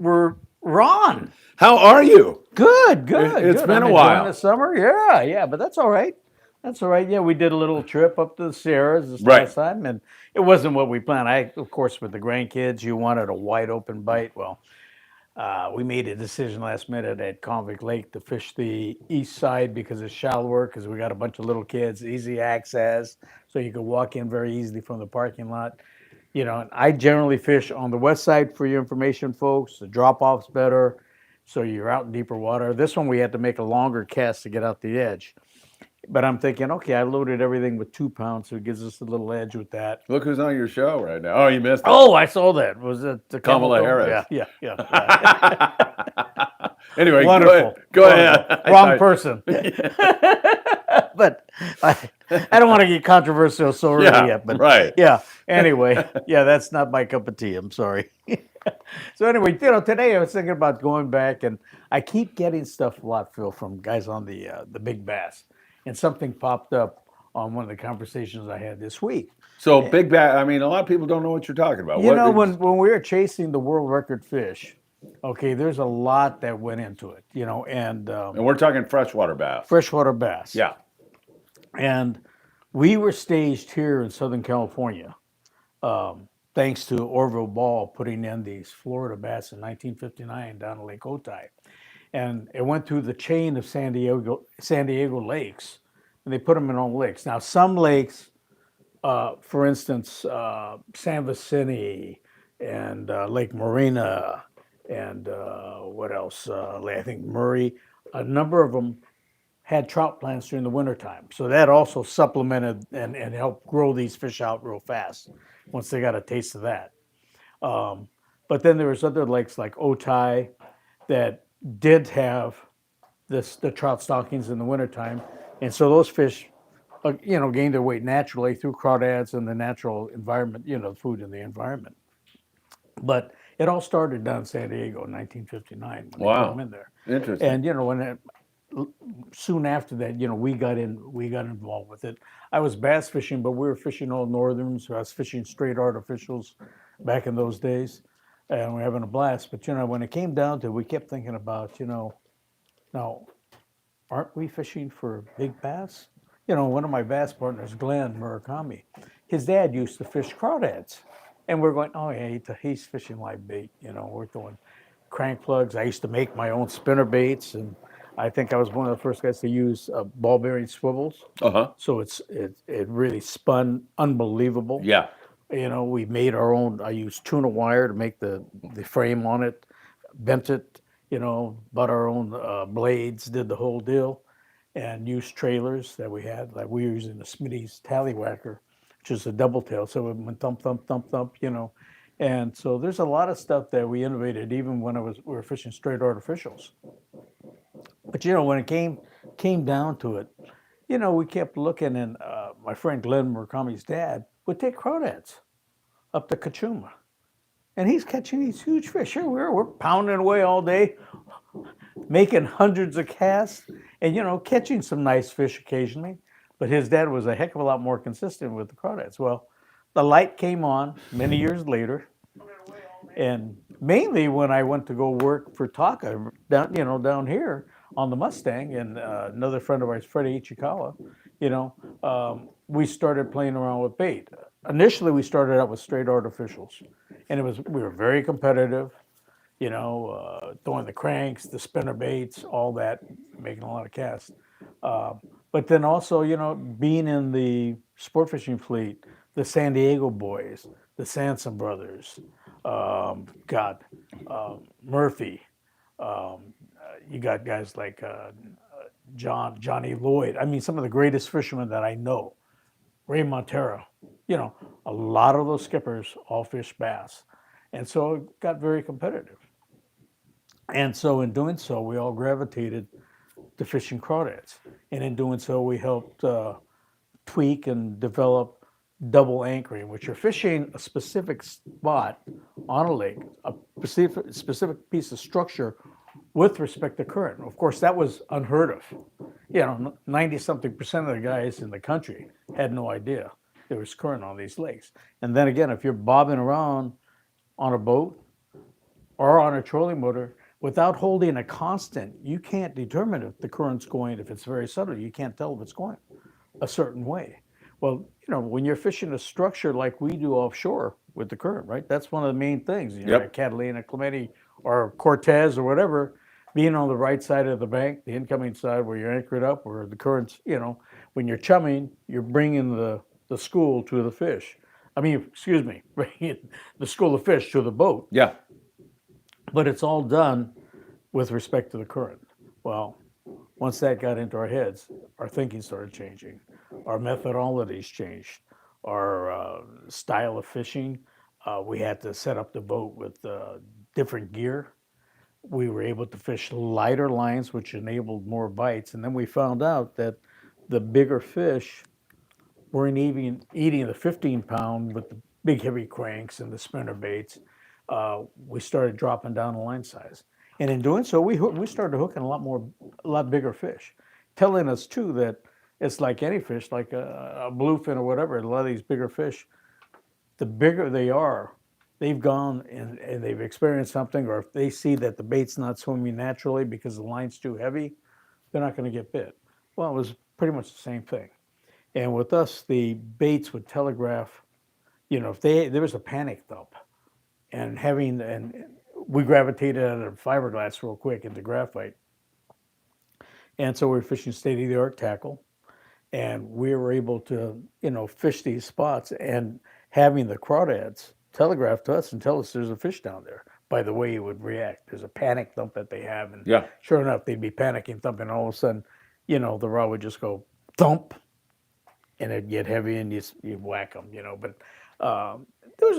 we're on. How are you? Good, good, It's good. been I'm a enjoying while. the summer. Yeah, yeah, but that's all right. That's all right. Yeah, we did a little trip up to the Sierras this Right. last time, and it wasn't what we planned. Of course, with the grandkids, you wanted a wide open bite. Well, we made a decision last minute at Convict Lake to fish the east side because it's shallower, because we got a bunch of little kids, easy access, so you could walk in very easily from the parking lot. And I generally fish on the west side for your information, folks. The drop off's better, so you're out in deeper water. This one we had to make a longer cast to get out the edge. But I'm thinking, okay, I loaded everything with 2 pounds, so it gives us a little edge with that. Look who's on your show right now. Oh, you missed it. Oh, I saw that. Was it the camel Kamala toe? Harris. Yeah, yeah, yeah. Anyway, Wonderful. Go Wonderful. ahead. Wrong person. But I don't want to get controversial so early Yeah, yet. But right. yeah. Anyway, yeah, that's not my cup of tea. I'm sorry. So anyway, today I was thinking about going back, and I keep getting stuff a lot, Phil, from guys on the big bass, and something popped up on one of the conversations I had this week. So big bat. I mean, a lot of people don't know what you're talking about. When we were chasing the world record fish, okay, there's a lot that went into it, and we're talking freshwater bass. freshwater bass. Yeah. And we were staged here in Southern California, thanks to Orville Ball putting in these Florida bass in 1959 down at Lake Otay. And it went through the chain of San Diego lakes, and they put them in all lakes. Now, some lakes, for instance, San Vicente and Lake Marina, and what else? I think Murray, a number of them had trout plants during the wintertime. So that also supplemented and helped grow these fish out real fast once they got a taste of that. But then there was other lakes like Otay that did have the trout stockings in the wintertime. And so those fish, gained their weight naturally through crawdads and the natural environment, food in the environment. But it all started down in San Diego in 1959 when they put them in there. Interesting. And when soon after that, we got involved with it. I was bass fishing, but we were fishing all northerns. So I was fishing straight artificials back in those days, and we're having a blast. But when it came down to it, we kept thinking about, now, aren't we fishing for big bass? One of my bass partners, Glenn Murakami, his dad used to fish crawdads. And we're going, oh, yeah, he's fishing live bait. We're throwing crank plugs. I used to make my own spinner baits, and I think I was one of the first guys to use ball bearing swivels. So it really spun unbelievable. Yeah. We made our own. I used tuna wire to make the frame on it, bent it. Bought our own blades, did the whole deal, and used trailers that we had. Like we were using the Smitty's Tallywhacker, which is a double tail. So it went thump, thump, thump, thump, And so there's a lot of stuff that we innovated even when we were fishing straight artificials. But when it came down to it, we kept looking, and my friend Glenn Murakami's dad would take crawdads up to Kachuma. And he's catching these huge fish. Here we're pounding away all day, making hundreds of casts, and catching some nice fish occasionally. But his dad was a heck of a lot more consistent with the crawdads. Well, the light came on many years later, and mainly when I went to go work for Taka down here on the Mustang, and another friend of ours, Freddie Ichikawa, we started playing around with bait. Initially, we started out with straight artificials, and we were very competitive. Throwing the cranks, the spinner baits, all that, making a lot of casts. But then also, being in the sport fishing fleet, the San Diego boys, the Sanson brothers, Murphy. You got guys like Johnny Lloyd. I mean, some of the greatest fishermen that I know. Ray Montero. A lot of those skippers all fish bass. And so it got very competitive. And so in doing so, we all gravitated to fishing crawdads. And in doing so, we helped tweak and develop double anchoring, which are fishing a specific spot on a lake, a specific piece of structure with respect to current. Of course, that was unheard of. 90-something% of the guys in the country had no idea there was current on these lakes. And then again, if you're bobbing around on a boat or on a trolling motor, without holding a constant, you can't determine if the current's going, if it's very subtle, you can't tell if it's going a certain way. Well, when you're fishing a structure like we do offshore with the current, right? That's one of the main things. Yep. At Catalina, Clemente, or Cortez, or whatever, being on the right side of the bank, the incoming side where you're anchored up, where the currents, when you're chumming, you're bringing the school to the fish. I mean, excuse me, bringing the school of fish to the boat. Yeah. But it's all done with respect to the current. Well, once that got into our heads, our thinking started changing. Our methodologies changed. Our style of fishing, we had to set up the boat with different gear. We were able to fish lighter lines, which enabled more bites. And then we found out that the bigger fish weren't even eating the 15-pound with the big heavy cranks and the spinner baits. We started dropping down the line size. And in doing so, we started hooking a lot bigger fish, telling us too that it's like any fish, like a bluefin or whatever. A lot of these bigger fish, the bigger they are, they've gone and they've experienced something, or if they see that the bait's not swimming naturally because the line's too heavy, they're not going to get bit. Well, it was pretty much the same thing. And with us, the baits would telegraph, if there was a panic thump, and we gravitated out of fiberglass real quick into graphite. And so we were fishing state-of-the-art tackle, and we were able to, fish these spots, and having the crawdads telegraph to us and tell us there's a fish down there by the way he would react. There's a panic thump that they have, and sure enough, they'd be panicking, thumping, and all of a sudden, the rod would just go thump, and it'd get heavy, and you'd whack them, But there was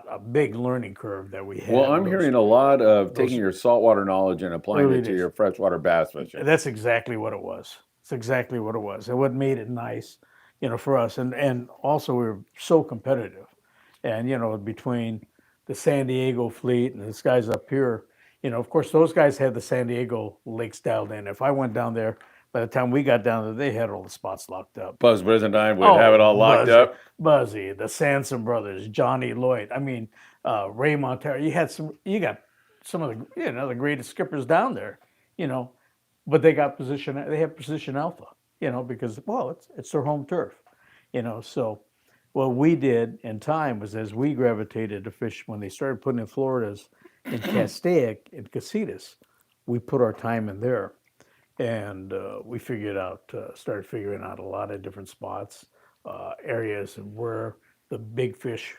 a big learning curve that we had. Well, I'm hearing a lot of taking your saltwater knowledge and applying it to your freshwater bass fishing. That's exactly what it was. It's exactly what it was. And what made it nice, for us. And also we were so competitive. And, between the San Diego fleet and this guys up here, of course, those guys had the San Diego lakes dialed in. If I went down there, by the time we got down there, they had all the spots locked up. Buzz Brizendine would have it all locked up. Buzzy, the Sansom brothers, Johnny Lloyd. I mean, Ray Montero. You got some of the the greatest skippers down there. But they got position. They have position alpha. Because it's their home turf. So what we did in time was, as we gravitated to fish when they started putting in Floridas, in Castaic and Casitas, we put our time in there. And we started figuring out a lot of different spots, areas of where the big fish,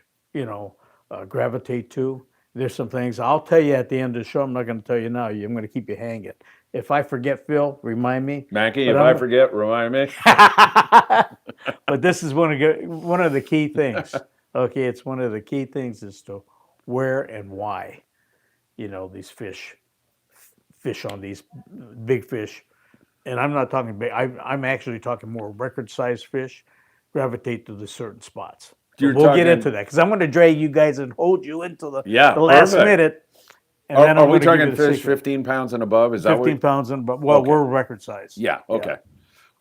gravitate to. There's some things I'll tell you at the end of the show. I'm not going to tell you now. I'm going to keep you hanging. If I forget, Phil, remind me. Mackie, I forget, remind me. But this is one of the key things. Okay, it's one of the key things as to where and why, these fish on these big fish. And I'm not talking big. I'm actually talking more record-sized fish gravitate to the certain spots. We'll get into that because I'm going to drag you guys and hold you into the last minute. And are we talking fish 15 pounds and above? Is that 15 pounds and above? Well, we're record size. Yeah. Okay. Yeah.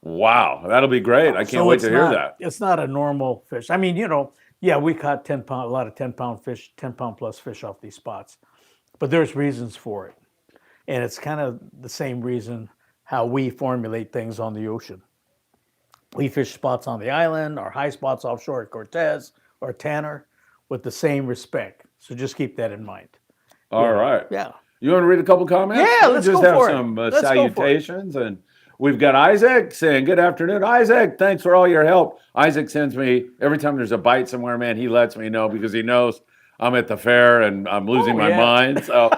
Wow, that'll be great. I can't wait to hear that. It's not a normal fish. I mean, we caught 10-pound, a lot of 10-pound fish, 10-pound plus fish off these spots, but there's reasons for it, and it's kind of the same reason how we formulate things on the ocean. We fish spots on the island, or high spots offshore at Cortez or Tanner with the same respect. So just keep that in mind. All right. Yeah. You want to read a couple comments? Yeah, let's just go have for some it. salutations. And we've got Isaac saying, good afternoon. Isaac, thanks for all your help. Isaac sends me, every time there's a bite somewhere, man, he lets me know because he knows I'm at the fair and I'm losing my mind. So,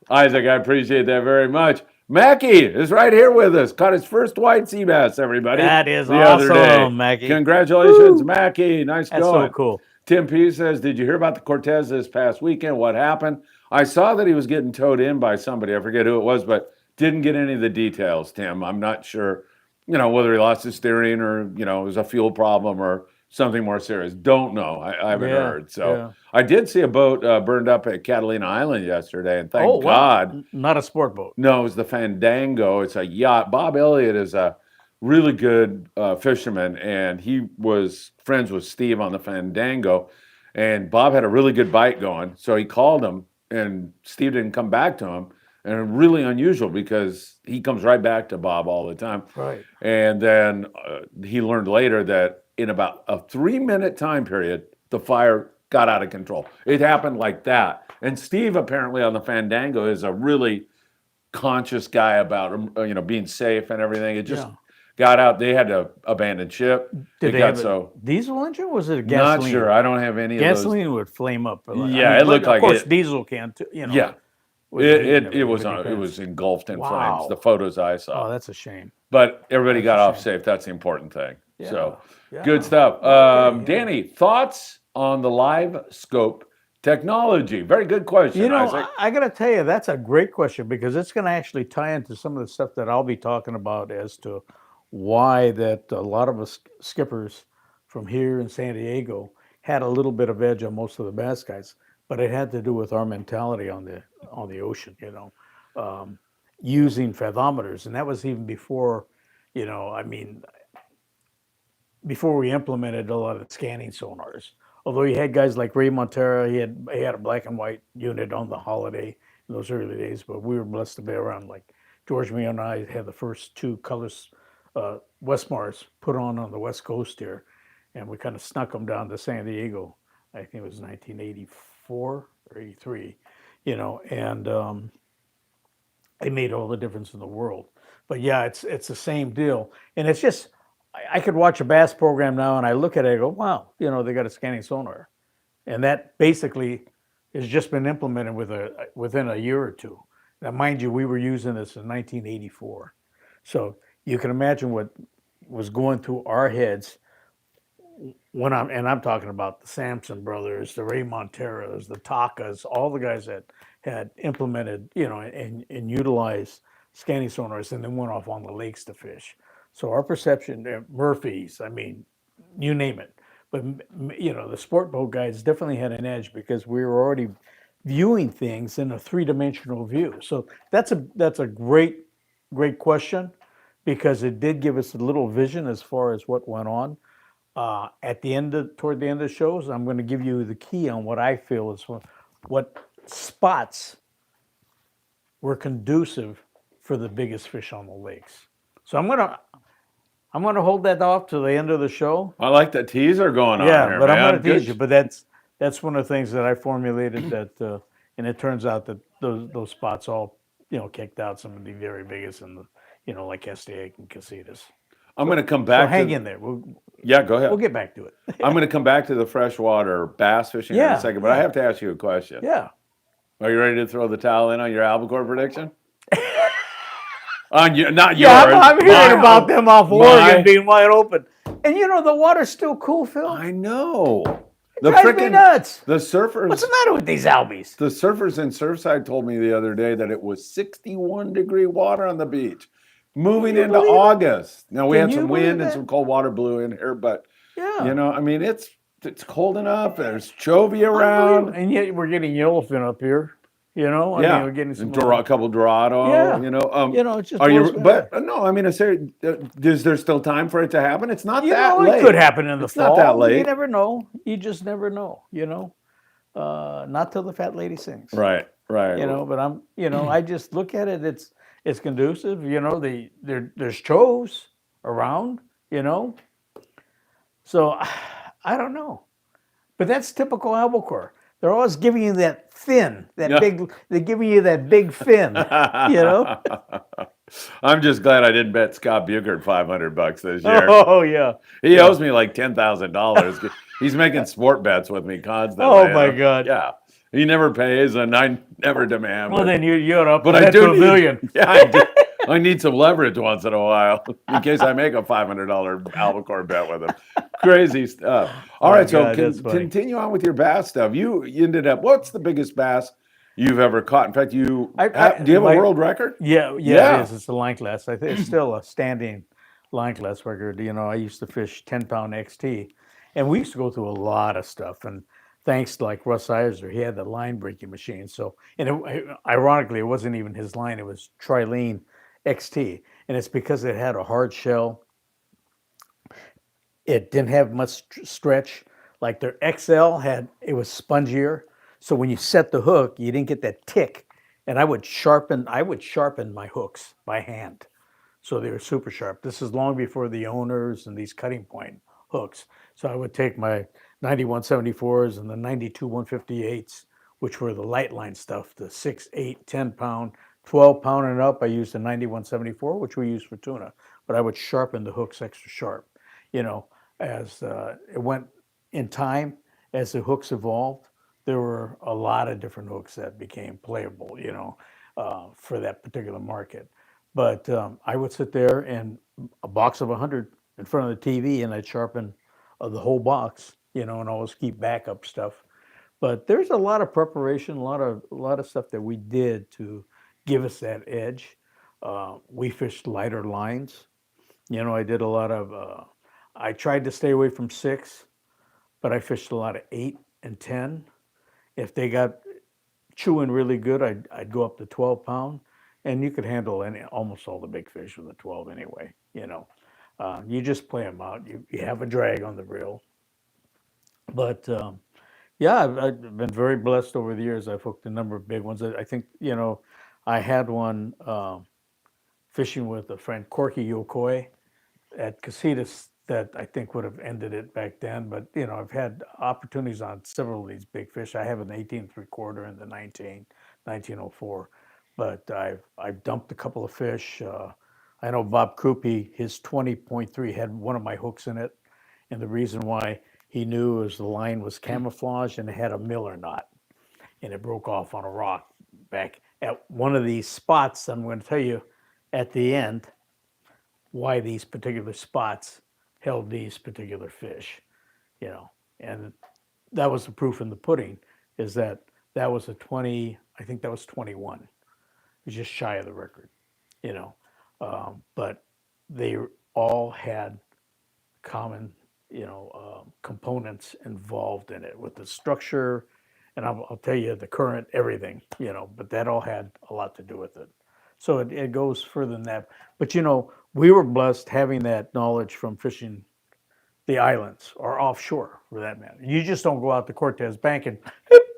Isaac, I appreciate that very much. Mackie is right here with us. Caught his first white sea bass, everybody. That is awesome, other day. Mackie. Congratulations, Mackie. Nice going. That's so cool. Tim P says, did you hear about the Cortez this past weekend? What happened? I saw that he was getting towed in by somebody. I forget who it was, but didn't get any of the details, Tim. I'm not sure, whether he lost his steering or, it was a fuel problem or something more serious. Don't know. I haven't heard. So I did see a boat burned up at Catalina Island yesterday, and thank God. Wow. Not a sport boat. No, it was the Fandango. It's a yacht. Bob Elliott is a really good fisherman, and he was friends with Steve on the Fandango. And Bob had a really good bite going, so he called him and Steve didn't come back to him. And really unusual because he comes right back to Bob all the time. Right. And then he learned later that in about a 3-minute time period, the fire got out of control. It happened like that. And Steve apparently on the Fandango is a really conscious guy about being safe and everything. It just Yeah. got out. They had to abandon ship. Did It they got have a so diesel engine? Or was it a not gasoline? sure. I don't have any of those. Gasoline would flame up. Yeah, it but looked like of course it. diesel can too. Yeah, with the heat and it everything, was but it depends. was engulfed in flames. Wow. The photos I saw. Oh, that's a shame. But everybody That's got a off shame. safe. That's the important thing. Yeah. So Yeah. good stuff. Okay, yeah. Danny, thoughts on the live scope technology? Very good question, Isaac. I got to tell you, that's a great question because it's going to actually tie into some of the stuff that I'll be talking about as to why that a lot of us skippers from here in San Diego had a little bit of edge on most of the bass guys, but it had to do with our mentality on the ocean, using fathometers, and that was even before, before we implemented a lot of scanning sonars. Although you had guys like Ray Montera, he had a black and white unit on the Holiday in those early days, but we were blessed to be around. Like George Mio and I had the first two colors Westmars put on the West Coast here, and we kind of snuck them down to San Diego. I think it was 1984 or 83, and it made all the difference in the world. But yeah, it's the same deal, and it's just I could watch a bass program now and I look at it and go, wow, they got a scanning sonar, and that basically has just been implemented within a year or two. Now, mind you, we were using this in 1984, so you can imagine what was going through our heads when I'm talking about the Sampson brothers, the Ray Monteras, the Takas, all the guys that had implemented, and utilized scanning sonars and then went off on the lakes to fish. So our perception, Murphy's, I mean, you name it. But the sport boat guys definitely had an edge because we were already viewing things in a three-dimensional view. So that's a great question because it did give us a little vision as far as what went on. Toward the end of the shows, I'm going to give you the key on what I feel is what spots were conducive for the biggest fish on the lakes. So I'm gonna hold that off to the end of the show. I like the teaser going on Yeah, here, but man. I'm gonna Good. tease you. But that's one of the things that I formulated that, and it turns out that those spots all kicked out some of the very biggest in the like Castaic and Casitas. I'm going to come So back. hang in there. Yeah, go ahead. We'll get back to it. I'm going to come back to the freshwater bass fishing in Yeah, a second, but I have to ask you a question. Yeah. Are you ready to throw the towel in on your albacore prediction? Not yours. Yeah, I'm hearing Mine. about them off mine. Oregon being wide open, and the water's still cool, Phil. I know. It drives me nuts. The surfers. What's the matter with these albies? The surfers in Surfside told me the other day that it was 61-degree water on the beach, moving Can you into believe it? August. Now we Can had you some believe wind and that? some cold water blew in here, but Yeah. I mean it's cold enough. There's chovy around. And yet we're getting yellowfin up here. I Yeah, mean, we're getting some. a couple Dorado. Yeah. It just Are blows you? my But head. no, I mean, is there still time for it to happen? It's not that It late. could happen in the It's fall. not that late. You never know. You just never know. Not till the fat lady sings. Right. But I just look at it. It's conducive. There's shows around. So I don't know, but that's typical albacore. They're always giving you that fin, big. They're giving you that big fin. I'm just glad I didn't bet Scott Bugert $500 this year. Oh yeah. He owes me like $10,000. He's making sport bets with me constantly. Oh my God. Yeah, he never pays, and I never demand. Well, then you're up. But I do to $1 million. Yeah, I do. I need some leverage once in a while in case I make a $500 albacore bet with him. Crazy stuff. All right, so continue on with your bass stuff. You ended up. What's the biggest bass you've ever caught? In fact, do you have a world record? Yeah, it is. It's a line class. I think it's still a standing line class record. I used to fish 10-pound XT, and we used to go through a lot of stuff. And thanks to like Russ Eisner, he had the line breaking machine. So, ironically, it wasn't even his line; it was Trilene XT, and it's because it had a hard shell. It didn't have much stretch. Like their XL it was spongier. So when you set the hook, you didn't get that tick. And I would sharpen my hooks by hand. So they were super sharp. This is long before the owners and these cutting point hooks. So I would take my 9174s and the 92 158s, which were the light line stuff, the 6, 8, 10 pound, 12 pound and up. I used the 9174, which we use for tuna, but I would sharpen the hooks extra sharp. You know, as it went in time, as the hooks evolved, there were a lot of different hooks that became playable, for that particular market. But I would sit there and a box of 100 in front of the TV, and I'd sharpen the whole box, and always keep backup stuff. But there's a lot of preparation, a lot of stuff that we did to give us that edge. We fished lighter lines. I did a lot of. I tried to stay away from 6, but I fished a lot of 8 and 10. If they got chewing really good, I'd go up to 12 pound, and you could handle almost all the big fish with a 12 anyway. You just play them out. You have a drag on the reel, but yeah, I've been very blessed over the years. I've hooked a number of big ones. I think I had one fishing with a friend, Corky Yokoi, at Casitas that I think would have ended it back then. But I've had opportunities on several of these big fish. I have an 18 3/4 and the 1904, but I've dumped a couple of fish. I know Bob Krupe, his 20.3 had one of my hooks in it, and the reason why he knew is the line was camouflaged and it had a Miller knot, and it broke off on a rock back at one of these spots. I'm going to tell you at the end why these particular spots held these particular fish, and that was the proof in the pudding, is that was a 20, I think that was 21. It was just shy of the record, but they all had common, components involved in it with the structure, and I'll tell you the current, everything, but that all had a lot to do with it. So it goes further than that. But we were blessed having that knowledge from fishing the islands or offshore, for that matter. You just don't go out to Cortez Bank and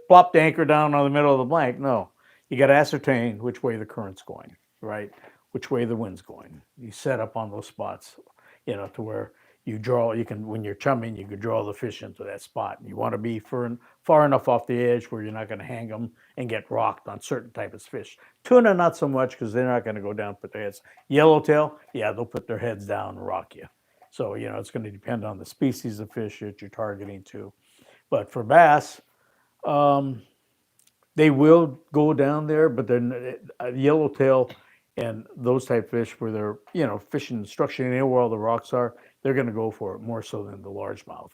plop the anchor down on the middle of the blank. No, you got to ascertain which way the current's going, right? Which way the wind's going. You set up on those spots, to where you can, when you're chumming, you can draw the fish into that spot. You want to be far enough off the edge where you're not going to hang them and get rocked on certain types of fish. Tuna, not so much, because they're not going to go down, put their heads. Yellowtail, yeah, they'll put their heads down and rock you. So, it's going to depend on the species of fish that you're targeting to. But for bass, they will go down there, but they're yellowtail and those type fish where they're, fishing structurally near where all the rocks are, they're going to go for it more so than the largemouth.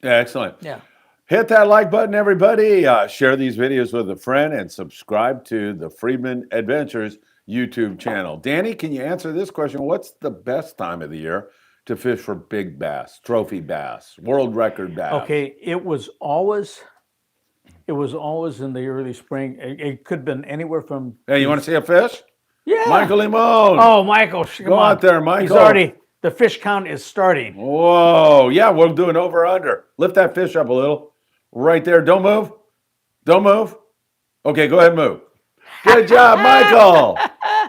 Yeah, excellent. Yeah. Hit that like button, everybody. Share these videos with a friend and subscribe to the Friedman Adventures YouTube channel. Danny, can you answer this question? What's the best time of the year to fish for big bass, trophy bass, world record bass? Okay, it was always in the early spring. It could have been anywhere from. Hey, you want to see a fish? Yeah. Michael Limon. Oh, Michael, come Go on. out there, Michael. The fish count is starting. Whoa, yeah, we're doing over under. Lift that fish up a little. Right there. Don't move. Don't move. Okay, go ahead and move. Good job, Michael.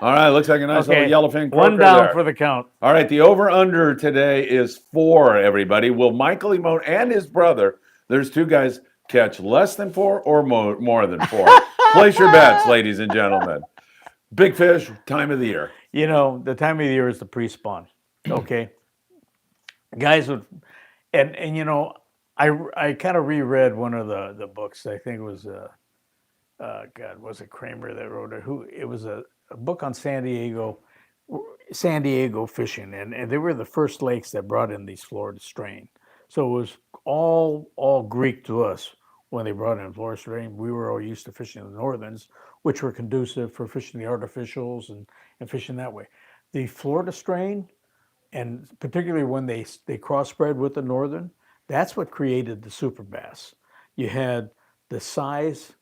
All right, looks like a nice little yellowfin croaker. One down there for the count. All right, the over-under today is 4, everybody. Will Michael Limon and his brother, there's 2 guys, catch less than 4 or more than 4? Place your bets, ladies and gentlemen. Big fish, time of the year. The time of the year is the pre-spawn. Okay. Guys would, and I kind of reread one of the books. I think it was, God, was it Kramer that wrote it? It was a book on San Diego fishing, and they were the first lakes that brought in these Florida strain. So it was all Greek to us when they brought in Florida strain. We were all used to fishing the northerns, which were conducive for fishing the artificials and fishing that way. The Florida strain, and particularly when they crossbred with the northern, that's what created the super bass. You had the size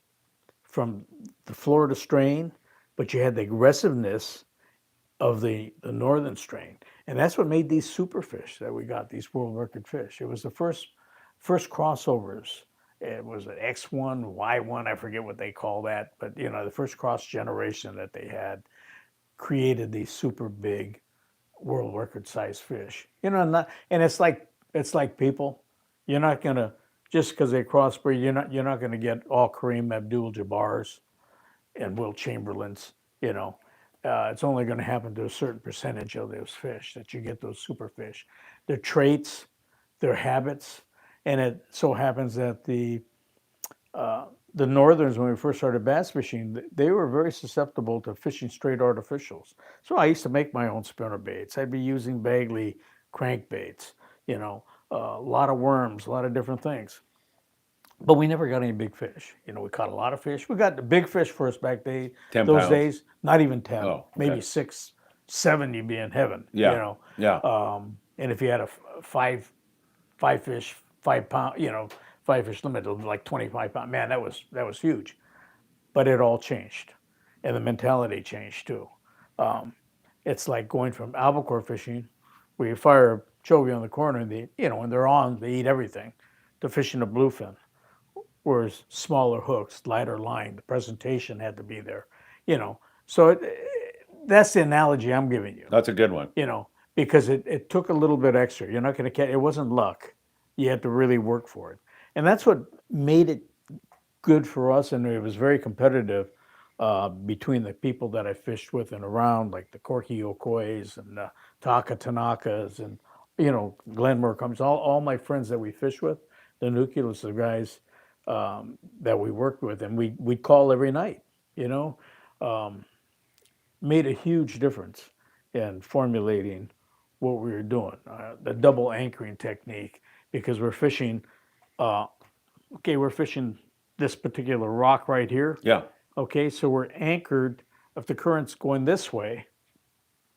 from the Florida strain, but you had the aggressiveness of the northern strain. And that's what made these super fish that we got, these world record fish. It was the first crossovers it was an X1, Y1, I forget what they call that, but the first cross generation that they had created these super big world record size fish. And it's like people. You're not gonna just because they crossbreed, you're not gonna get all Kareem Abdul-Jabbars and Will Chamberlains. It's only going to happen to a certain percentage of those fish that you get those super fish. Their traits, their habits, and it so happens that the northerns, when we first started bass fishing, they were very susceptible to fishing straight artificials. So I used to make my own spinner baits. I'd be using Bagley crankbaits, a lot of worms, a lot of different things. But we never got any big fish. We caught a lot of fish. We got the big fish first back 10 those pounds. days, not even 10, Oh, okay. maybe 6, 7, you'd be in heaven. Yeah. Yeah. And if you had a five fish, 5 pound, 5 fish limit of like 25 pounds, man, that was huge. But it all changed, and the mentality changed too. It's like going from albacore fishing, where you fire a chovy on the corner, and when they're on, they eat everything, to fishing a bluefin. Whereas smaller hooks, lighter line, the presentation had to be there, So that's the analogy I'm giving you, That's a good one. Because it took a little bit extra. You're not going to catch. It wasn't luck. You had to really work for it, and that's what made it good for us. And it was very competitive between the people that I fished with and around, like the Corky Okoys and the Taka Tanakas and Glenn Murcombs, all my friends that we fished with, the nucleus of guys that we worked with, and we'd call every night, made a huge difference in formulating what we were doing. The double anchoring technique, because we're fishing, we're fishing this particular rock right here. Yeah. Okay, so we're anchored, if the current's going this way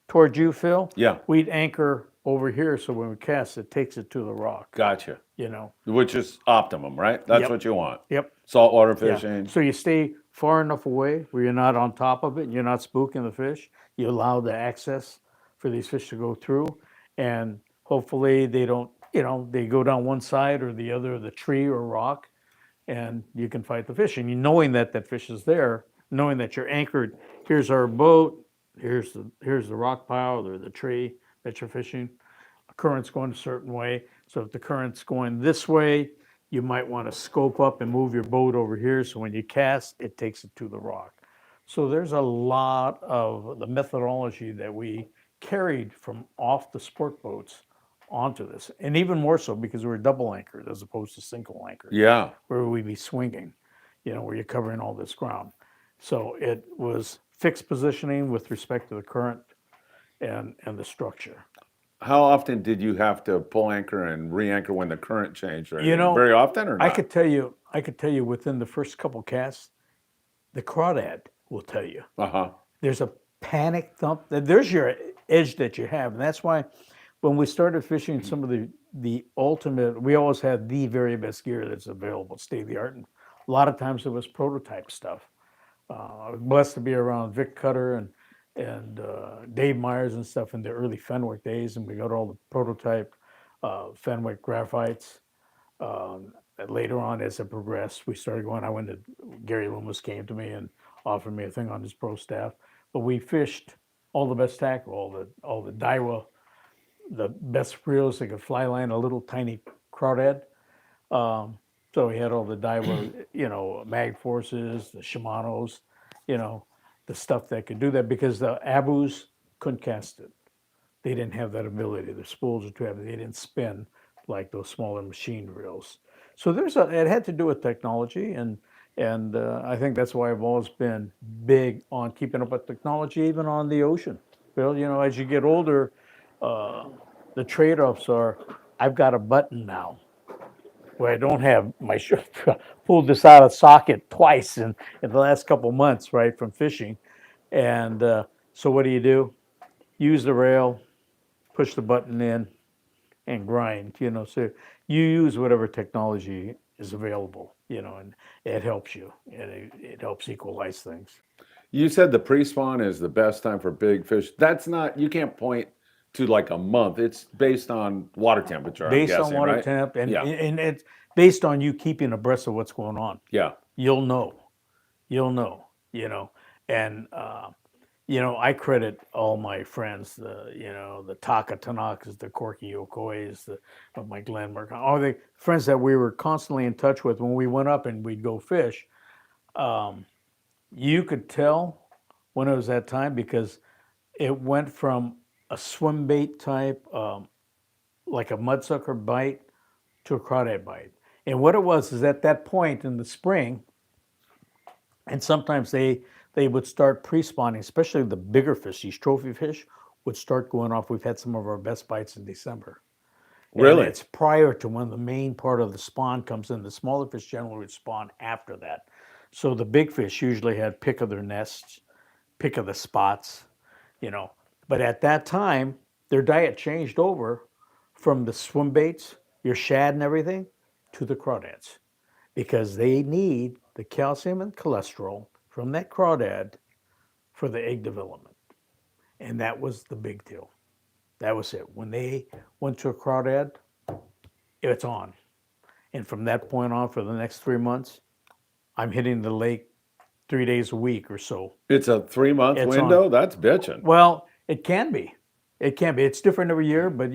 towards you, Phil, Yeah. we'd anchor over here, so when we cast, it takes it to the rock. Gotcha. You know. Which is optimum, right? That's Yep. what you want. Yep. Saltwater Yeah. fishing. So you stay far enough away where you're not on top of it, and you're not spooking the fish. You allow the access for these fish to go through, and hopefully they don't, they go down one side or the other of the tree or rock, and you can fight the fish. And you knowing that that fish is there, knowing that you're anchored. Here's our boat. Here's the rock pile or the tree that you're fishing. The current's going a certain way. So if the current's going this way, you might want to scope up and move your boat over here. So when you cast, it takes it to the rock. So there's a lot of the methodology that we carried from off the sport boats onto this. And even more so because we're double anchored as opposed to single anchored. Yeah. Where we'd be swinging, where you're covering all this ground. So it was fixed positioning with respect to the current and the structure. How often did you have to pull anchor and re-anchor when the current changed? Or very often, or not? I could tell you within the first couple casts, the crawdad will tell you. There's a panic thump. There's your edge that you have, and that's why when we started fishing some of the ultimate, we always had the very best gear that's available, state of the art, and a lot of times it was prototype stuff. I was blessed to be around Vic Cutter and Dave Myers and stuff in the early Fenwick days, and we got all the prototype Fenwick graphites. Later on, as it progressed, we started going. I went to Gary Loomis came to me and offered me a thing on his pro staff. But we fished all the best tackle, all the Daiwa, the best reels that could fly line a little tiny crawdad. So we had all the Daiwa, Mag Forces, the Shimanos, the stuff that could do that because the Abus couldn't cast it. They didn't have that ability. The spools were too heavy. They didn't spin like those smaller machine reels. So it had to do with technology, and I think that's why I've always been big on keeping up with technology, even on the ocean. Bill, as you get older, the trade-offs are, I've got a button now where I don't have my shirt, pulled this out of socket twice in the last couple months, right, from fishing. And so what do? Use the rail, push the button in, and grind, So you use whatever technology is available, and it helps you. It helps equalize things. You said the pre-spawn is the best time for big fish. That's not, you can't point to like a month. It's based on water temperature. Based I'm on guessing, water right? temp, and Yeah. and based on you keeping abreast of what's going on. Yeah. You'll know. You'll know. And I credit all my friends, the Taka Tanakas, the Corky Okoys, of my Glenmark, all the friends that we were constantly in touch with when we went up and we'd go fish. You could tell when it was that time because it went from a swim bait type, like a mudsucker bite, to a crawdad bite. And what it was is at that point in the spring, and sometimes they would start pre-spawning, especially the bigger fish, these trophy fish would start going off. We've had some of our best bites in December. Really? And it's prior to when the main part of the spawn comes in. The smaller fish generally would spawn after that. So the big fish usually had pick of their nests, pick of the spots, But at that time, their diet changed over from the swim baits, your shad and everything, to the crawdads. Because they need the calcium and cholesterol from that crawdad for the egg development. And that was the big deal. That was it. When they went to a crawdad, it's on. And from that point on, for the next 3 months, I'm hitting the lake 3 days a week or so. It's a 3-month It's window? on. That's bitching. Well, it can be. It can be. It's different every year, but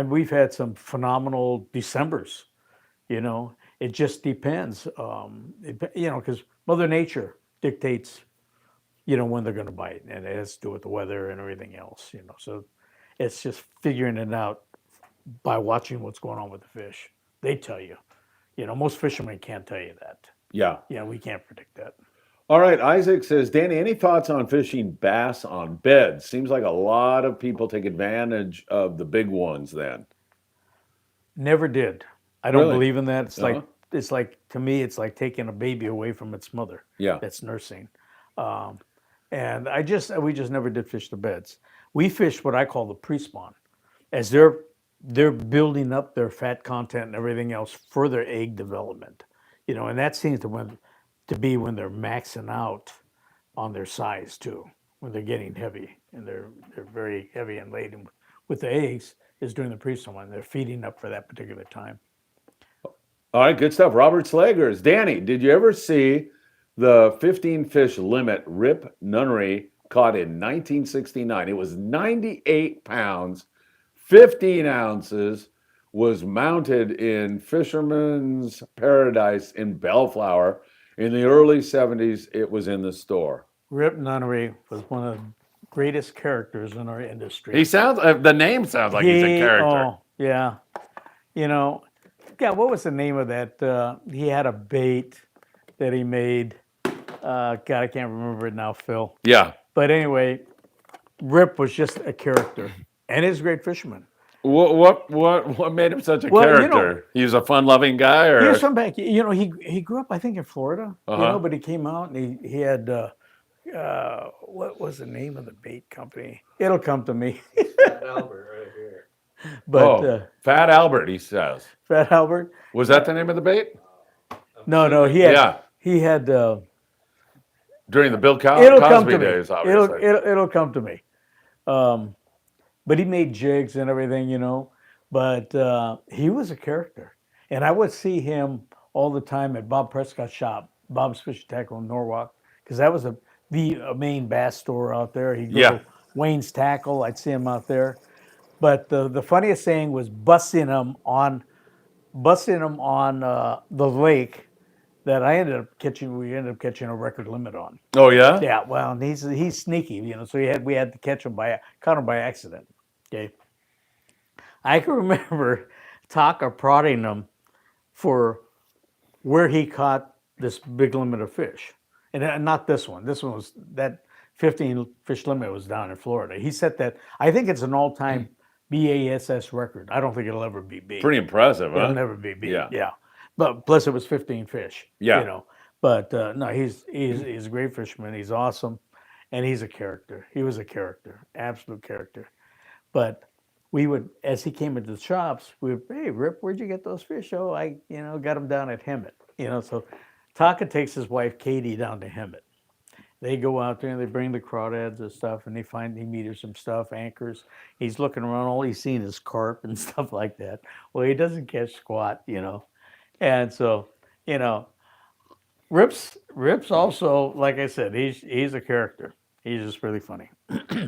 we've had some phenomenal Decembers. It just depends. Because Mother Nature dictates, when they're going to bite, and it has to do with the weather and everything else. So it's just figuring it out by watching what's going on with the fish. They tell you. Most fishermen can't tell you that. Yeah. We can't predict that. All right. Isaac says, Danny, any thoughts on fishing bass on beds? Seems like a lot of people take advantage of the big ones then. Never did. I don't Really? believe in that. It's like to me, it's like taking a baby away from its mother. Yeah. That's nursing. And we just never did fish the beds. We fished what I call the pre-spawn, as they're building up their fat content and everything else for their egg development. And that seems to be when they're maxing out on their size too, when they're getting heavy and they're very heavy and laden with the eggs is during the pre-spawn. They're feeding up for that particular time. All right, good stuff. Robert Slagers. Danny, did you ever see the 15 fish limit rip nunnery caught in 1969? It was 98 pounds, 15 ounces, was mounted in Fisherman's Paradise in Bellflower. In the early 70s, it was in the store. Rip Nunnery was one of the greatest characters in our industry. The name sounds like he's a character. Oh, yeah. What was the name of that? He had a bait that he made. God, I can't remember it now, Phil. Yeah. But anyway, Rip was just a character, and he's a great fisherman. What made him such a character? He was a fun-loving guy, or he was from back. He grew up, I think, in Florida. Uh-huh. But he came out and he had what was the name of the bait company? It'll come to me. Albert right here. But Fat Albert, he says. Fat Albert. Was that the name of the bait? No, he had. During the Bill It'll come Cosby to me. days, obviously. It'll come to me. But he made jigs and everything, But he was a character, and I would see him all the time at Bob Prescott's shop, Bob's Fishing Tqckle in Norwalk, because that was the main bass store out there. He'd go to Wayne's Tackle. I'd see him out there. But the funniest thing was busting him on the lake that we ended up catching a record limit on. Oh yeah? Yeah, well, and he's sneaky, so we had to caught him by accident. Okay. I can remember Taka prodding him for where he caught this big limit of fish. And not this one. This one was that 15 fish limit was down in Florida. He set that, I think it's an all-time BASS record. I don't think it'll ever be beat. Pretty impressive, huh? It'll never be beat. Yeah. But plus it was 15 fish. Yeah. But no, he's a great fisherman. He's awesome, and he's a character. He was a character, absolute character. But we would, as he came into the shops, we would, hey, Rip, where'd you get those fish? Oh, I got them down at Hemet. So Taka takes his wife Katie down to Hemet. They go out there and they bring the crawdads and stuff, and he meters some stuff, anchors. He's looking around, all he's seeing is carp and stuff like that. Well, he doesn't catch squat, And so, you know, Rip's also, like I said, he's a character. He's just really funny.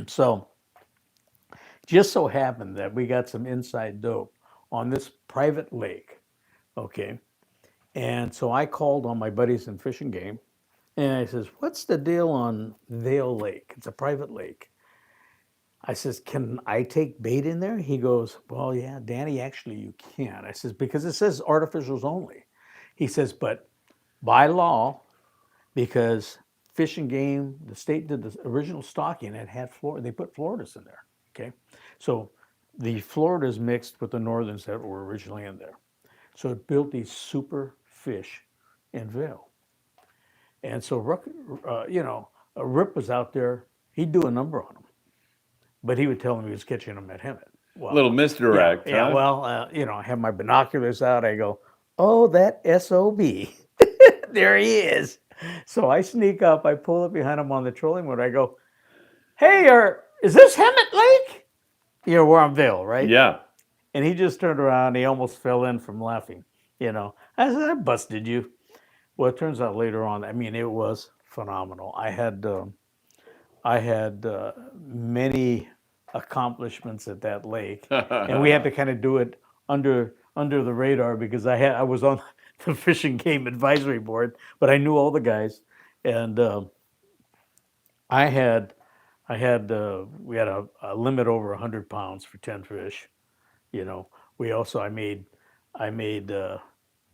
So just so happened that we got some inside dope on this private lake. Okay. And so I called on my buddies in Fishing Game and I says, "What's the deal on Vale Lake? It's a private lake." I says, "Can I take bait in there?" He goes, "Well, yeah, Danny, actually you can." I says, "Because it says artificials only." He says, "But by law, because Fish and Game, the state did the original stocking and had Florida, they put Floridas in there. Okay. So the Floridas mixed with the Northerns that were originally in there. So it built these super fish in Vail. And so, Rip was out there. He'd do a number on them, but he would tell him he was catching them at Hemet. Well, Little misdirect. yeah. Huh? Well, I have my binoculars out. I go, "Oh, that SOB." There he is. So I sneak up. I pull up behind him on the trolling motor. I go, "Hey, is this Hemet Lake?" We're on Vail, right? Yeah. And he just turned around. He almost fell in from laughing. I said, "I busted you." Well, it turns out later on, I mean, it was phenomenal. I had many accomplishments at that lake, and we had to kind of do it under the radar because I was on the Fishing Game Advisory Board, but I knew all the guys, and I had we had a limit over 100 pounds for 10 fish. We also I made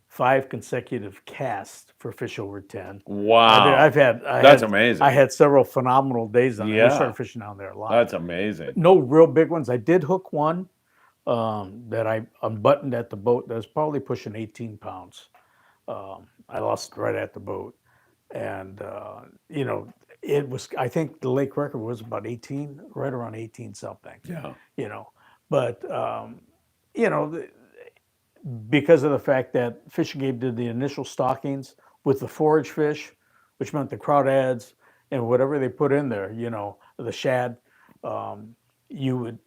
5 consecutive casts for fish over 10. Wow. That's amazing. I had several phenomenal days on there. We Yeah. started fishing down there a lot. That's amazing. No real big ones. I did hook one that I unbuttoned at the boat that was probably pushing 18 pounds. I lost right at the boat. And, it was, I think the lake record was about 18, right around 18 something. Yeah. But, because of the fact that Fishing Game did the initial stockings with the forage fish, which meant the crawdads and whatever they put in there, the shad, that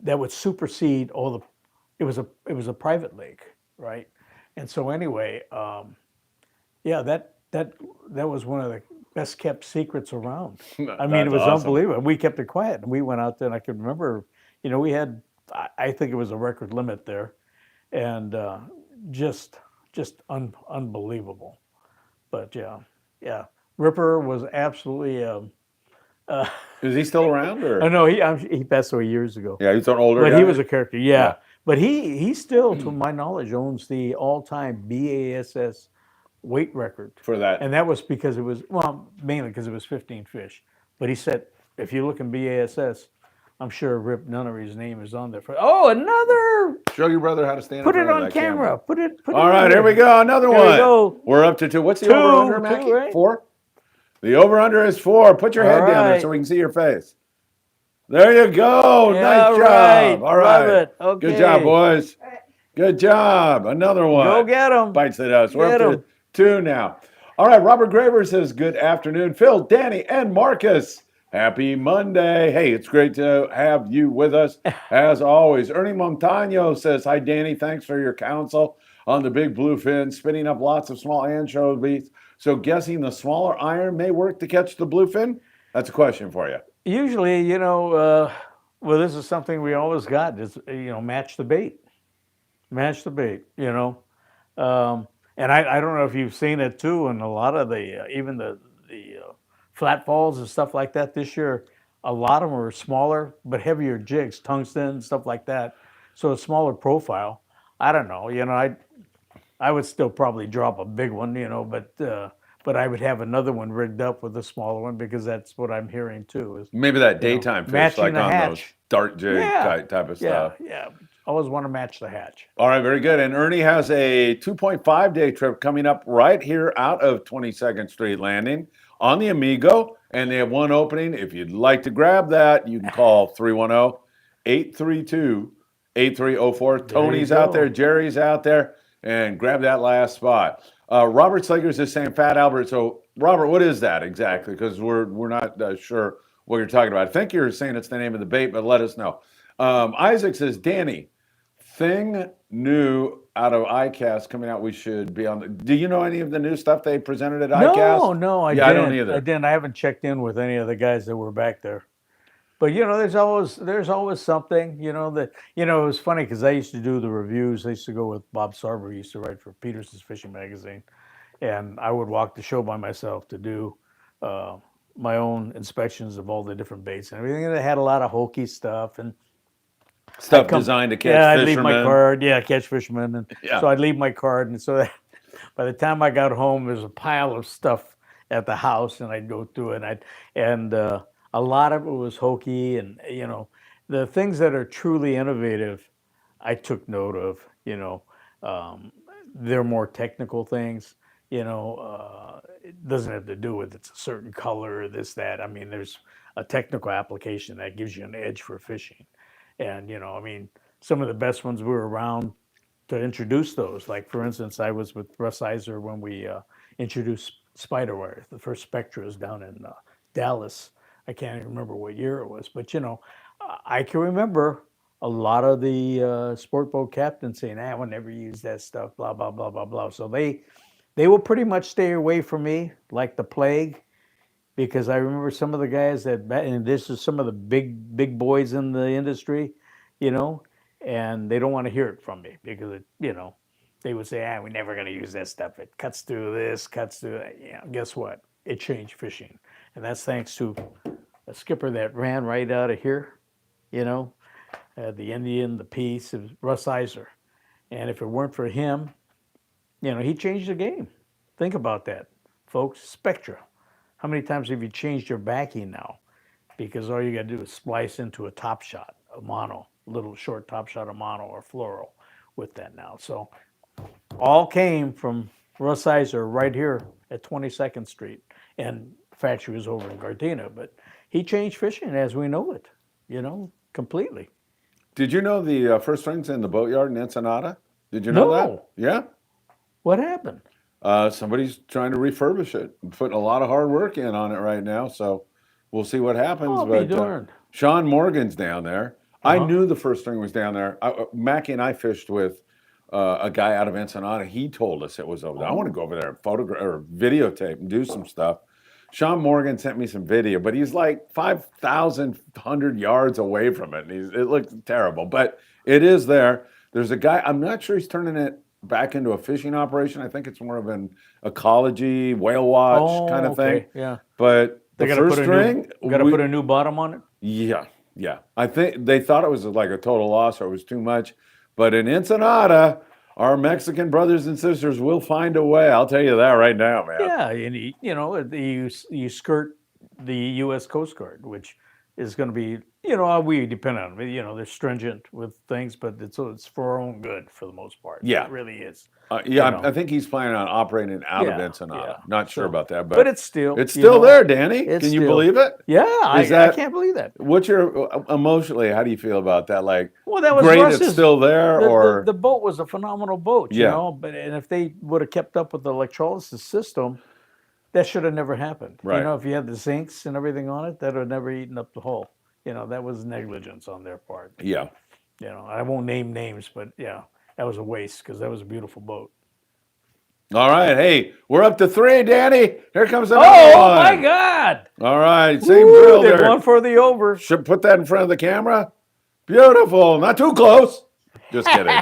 would supersede all the. It was a private lake, right? And so anyway, that was one of the best kept secrets around. I mean, it was awesome. unbelievable. We kept it quiet, and we went out there, and I could remember, we had, I think it was a record limit there, and just unbelievable. But yeah, Ripper was absolutely. Is he still around? Or? I know he passed away years ago. Yeah, he's an older But guy. he was a character, yeah. But he still, to my knowledge, owns the all-time BASS weight record. For that. And that was because it was, mainly because it was 15 fish. But he said, if you look in BASS, I'm sure Rip Nunnery's name is on there. Another! Show your brother how to stand Put in it front of on that camera. Put it All on right, there. here we go. Another Here one. we go. We're up to 2. What's the Two, over-under, Mackie? right? 4? The over-under is 4. Put your head All down there right. so we can see your face. There you go. Yeah, nice all job. right. All right. Love it. Okay. Good job, boys. Good job. Another one. Go get him. Bites the dust. We're Get up 'em. to 2 now. All right, Robert Graver says, good afternoon. Phil, Danny, and Marcus. Happy Monday. Hey, it's great to have you with us as always. Ernie Montano says, hi, Danny. Thanks for your counsel on the big bluefin, spinning up lots of small anchovies. So guessing the smaller iron may work to catch the bluefin? That's a question for you. Usually, this is something we always got is, match the bait. Match the bait, And I don't know if you've seen it too, and a lot of even the flat falls and stuff like that this year, a lot of them are smaller but heavier jigs, tungsten, stuff like that. So a smaller profile. I don't know, I would still probably drop a big one, but I would have another one rigged up with a smaller one because that's what I'm hearing too. Is maybe that daytime fish, matching like the on hatch. those dart jig type of stuff. Yeah. Always want to match the hatch. All right, very good. And Ernie has a 2.5-day trip coming up right here out of 22nd Street Landing on the Amigo, and they have one opening. If you'd like to grab that, you can call 310-832-8304. Tony's out there, Jerry's out there, and grab that last spot. Robert Slagers is saying Fat Albert. So, Robert, what is that exactly? Because we're not sure what you're talking about. I think you're saying it's the name of the bait, but let us know. Isaac says, Danny, thing new out of ICAST coming out. We should be on. Do you know any of the new stuff they presented at ICAST? No, I Yeah, didn't. I don't either. I didn't. I haven't checked in with any of the guys that were back there. But there's always something. That it was funny because I used to do the reviews. I used to go with Bob Sarver. He used to write for Peterson's Fishing Magazine, and I would walk the show by myself to do my own inspections of all the different baits and everything. And it had a lot of hokey stuff and Stuff designed to catch I'd fishermen. leave my card. Yeah, catch fishermen. And Yeah. so I'd leave my card, and so that, by the time I got home, there's a pile of stuff at the house, and I'd go through it. And a lot of it was hokey, and the things that are truly innovative, I took note of. They're more technical things. It doesn't have to do with it's a certain color or this that. I mean, there's a technical application that gives you an edge for fishing, and some of the best ones were around to introduce those. Like, for instance, I was with Russ Iser when we introduced spider wire. The first Spectras down in Dallas. I can't even remember what year it was, but I can remember a lot of the sport boat captains saying, "I will never use that stuff." Blah blah blah blah blah. So they will pretty much stay away from me like the plague, because I remember some of the guys and this is some of the big boys in the industry, and they don't want to hear it from me because they would say, we're never going to use that stuff. It cuts through this, cuts through that. Yeah, guess what? It changed fishing. And that's thanks to a skipper that ran right out of here, the Indian, the Peace, it was Russ Iser. And if it weren't for him, he changed the game. Think about that, folks. Spectra. How many times have you changed your backing now? Because all you got to do is splice into a top shot, a mono, little short top shot, a mono or fluoro with that now. So all came from Russ Iser right here at 22nd Street. And factory was over in Gardena, but he changed fishing as we know it, completely. Did you know the first strings in the boatyard in Ensenada? Did you know No. that? Yeah. What happened? Somebody's trying to refurbish it, putting a lot of hard work in on it right now. So we'll see what happens. Oh, but be darned. Sean Morgan's down there. I knew the first string was down there. Mackie and I fished with a guy out of Ensenada. He told us it was over there. I want to go over there and photograph or videotape and do some stuff. Sean Morgan sent me some video, but he's like 5,100 yards away from it. And it looks terrible, but it is there. There's a guy, I'm not sure he's turning it back into a fishing operation. I think it's more of an ecology, whale watch kind of thing. Yeah. But the first string, got to put a new bottom on it? Yeah. I think they thought it was like a total loss or it was too much. But in Ensenada, our Mexican brothers and sisters will find a way. I'll tell you that right now, man. Yeah, and you skirt the U.S. Coast Guard, which is going to be, we depend on them. They're stringent with things, but it's for our own good for the most part. Yeah. It really is. I think he's planning on operating out of Ensenada. Yeah. Not sure about that, but it's still there, Danny. Can you believe it? Yeah, I can't believe that. What's your emotionally? How do you feel about that? Like, well, that was great. Russ's, It's still there, or the boat was a phenomenal boat. But and if they would have kept up with the electrolysis system, that should have never happened. Right. If you had the zincs and everything on it, that would have never eaten up the hull. That was negligence on their part. Yeah. I won't name names, but yeah, that was a waste because that was a beautiful boat. All right. Hey, we're up to 3, Danny. Here comes another one. Oh, my God. All right. Same drill they're there. going for the over. Should put that in front of the camera. Beautiful. Not too close. Just kidding.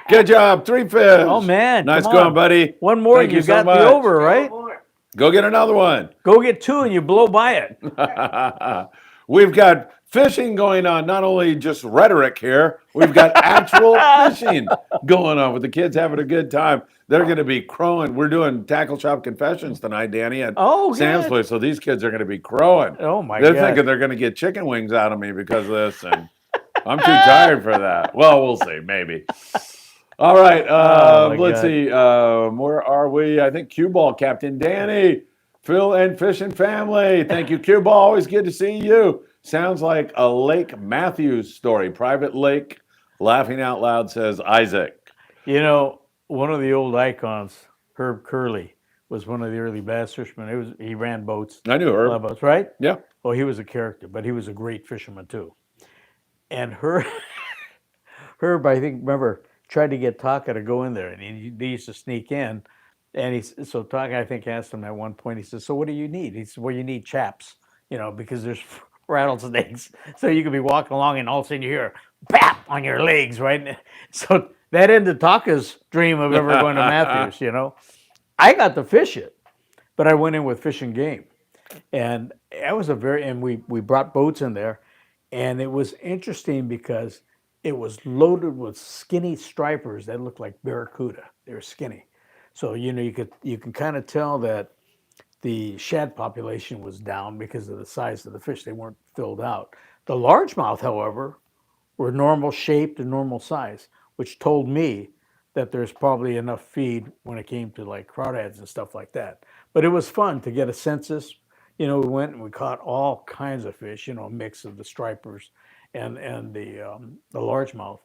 Good job. 3 fish. Oh, man. Nice come going, on. buddy. One more. Thank You you got so much. the over, right? Go get another one. Go get 2 and you blow by it. We've got fishing going on, not only just rhetoric here, we've got actual fishing going on with the kids having a good time. They're going to be crowing. We're doing tackle shop confessions tonight, Danny, at Sam's good. place. So these kids are going to be crowing. Oh, my They're God. thinking they're going to get chicken wings out of me because of this. And I'm too tired for that. Well, we'll see. Maybe. All right. Let's see. Where are we? I think cue ball captain Danny. Phil and Fishing family. Thank you, Cue Ball. Always good to see you. Sounds like a Lake Matthews story. Private lake. Laughing out loud, says Isaac. One of the old icons, Herb Curley, was one of the early bass fishermen. He ran boats. I knew Herb. Boats, right? Yeah. Well, he was a character, but he was a great fisherman too. And Herb, I think, remember, tried to get Taka to go in there, and they used to sneak in. And so Taka, I think, asked him at one point, he says, so what do you need? He said, well, you need chaps, because there's rattlesnakes. So you could be walking along and all of a sudden you hear bap on your legs, right? So that ended Taka's dream of ever going to Matthews, I got to fish it, but I went in with Fish and Game. And that was and we brought boats in there, and it was interesting because it was loaded with skinny stripers that looked like barracuda. They were skinny. So, you can kind of tell that the shad population was down because of the size of the fish. They weren't filled out. The largemouth, however, were normal shaped and normal size, which told me that there's probably enough feed when it came to like crawdads and stuff like that. But it was fun to get a census. We went and we caught all kinds of fish, a mix of the stripers and the largemouth.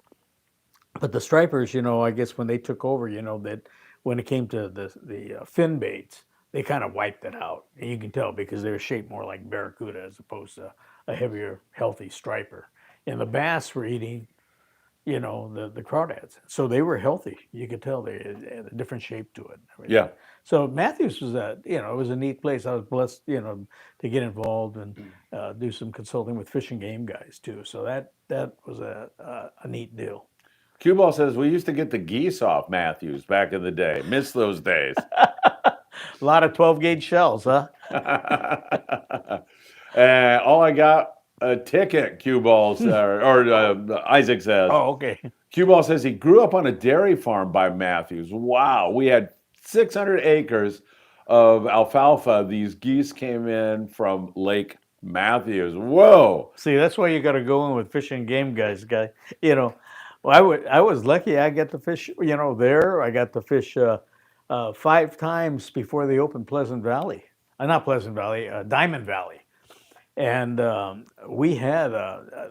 But the stripers, I guess when they took over, that when it came to the fin baits, they kind of wiped it out. And you can tell because they were shaped more like barracuda as opposed to a heavier, healthy striper. And the bass were eating, the crawdads. So they were healthy. You could tell they had a different shape to it. Yeah. So Matthews was it was a neat place. I was blessed, to get involved and do some consulting with Fish and Game guys too. So that was a neat deal. Cue Ball says we used to get the geese off Matthews back in the day. Miss those days. A lot of 12-gauge shells, huh? All I got a ticket, Cue Ball Isaac says. Oh, okay. Cue Ball says he grew up on a dairy farm by Matthews. Wow, we had 600 acres of alfalfa. These geese came in from Lake Matthews. Whoa. See, that's why you got to go in with Fish and Game guys. Well, I was lucky. I got to fish, there. I got to fish 5 times before they opened Pleasant Valley. Not Pleasant Valley, Diamond Valley. And we had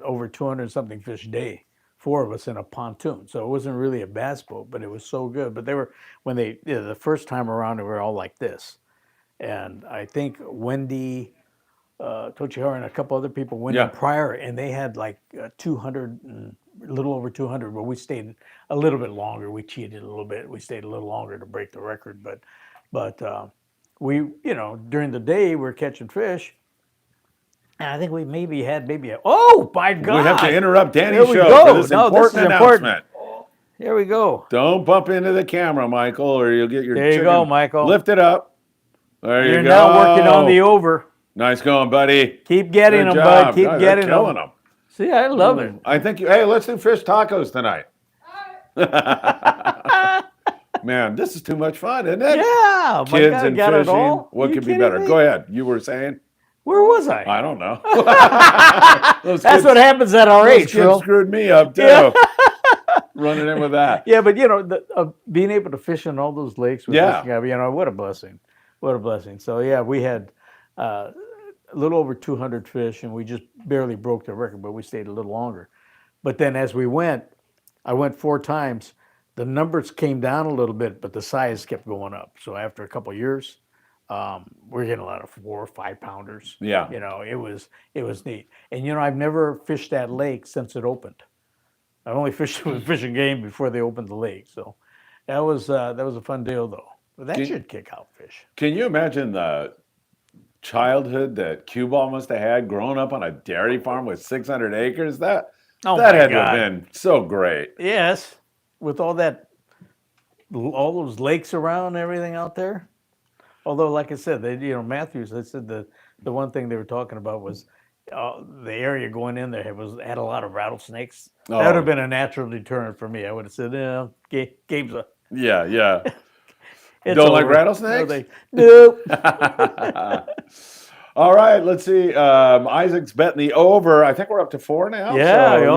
over 200-something fish a day, 4 of us in a pontoon. So it wasn't really a bass boat, but it was so good. But they were, the first time around, they were all like this. And I think Wendy, Tochihara, and a couple other people went in prior, and they had like 200, a little over 200, but we stayed a little bit longer. We cheated a little bit. We stayed a little longer to break the record. But we, during the day, we're catching fish. And I think we had oh my God! We have to interrupt Danny's show go. for this important announcement. Here we go. Don't bump into the camera, Michael, or you'll get your There you go, Michael. Lift it up. There you go. You're now working on the over. Nice going, buddy. Keep getting them, bud. Keep getting them. Killing them. See, I love it. I think hey, let's do fish tacos tonight. Man, this is too much fun, isn't it? Yeah. Kids and fishing. What could be better? Go ahead. You were saying? Where was I? I don't know. That's what happens at our age, Phil. Screwed me up too. Yeah. Running in with that. Yeah, but being able to fish in all those lakes with fishing, what a blessing. What a blessing. So yeah, we had a little over 200 fish, and we just barely broke the record, but we stayed a little longer. But then as we went, I went 4 times. The numbers came down a little bit, but the size kept going up. So after a couple of years, we're getting a lot of 4 or 5 pounders. Yeah. It was neat. And I've never fished that lake since it opened. I've only fished with Fish and Game before they opened the lake. So that was a fun deal though. But that should kick out fish. Can you imagine the childhood that Cue Ball must have had growing up on a dairy farm with 600 acres? That had to have been so great. Yes. With all those lakes around and everything out there. Although, like I said, Matthews, they said the one thing they were talking about was the area going in there had a lot of rattlesnakes. Oh. That would have been a natural deterrent for me. I would have said, Gabe's a... Yeah. It's Don't over. like rattlesnakes? Nope. All right, let's see. Isaac's betting the over. I think we're up to 4 now. Yeah, so,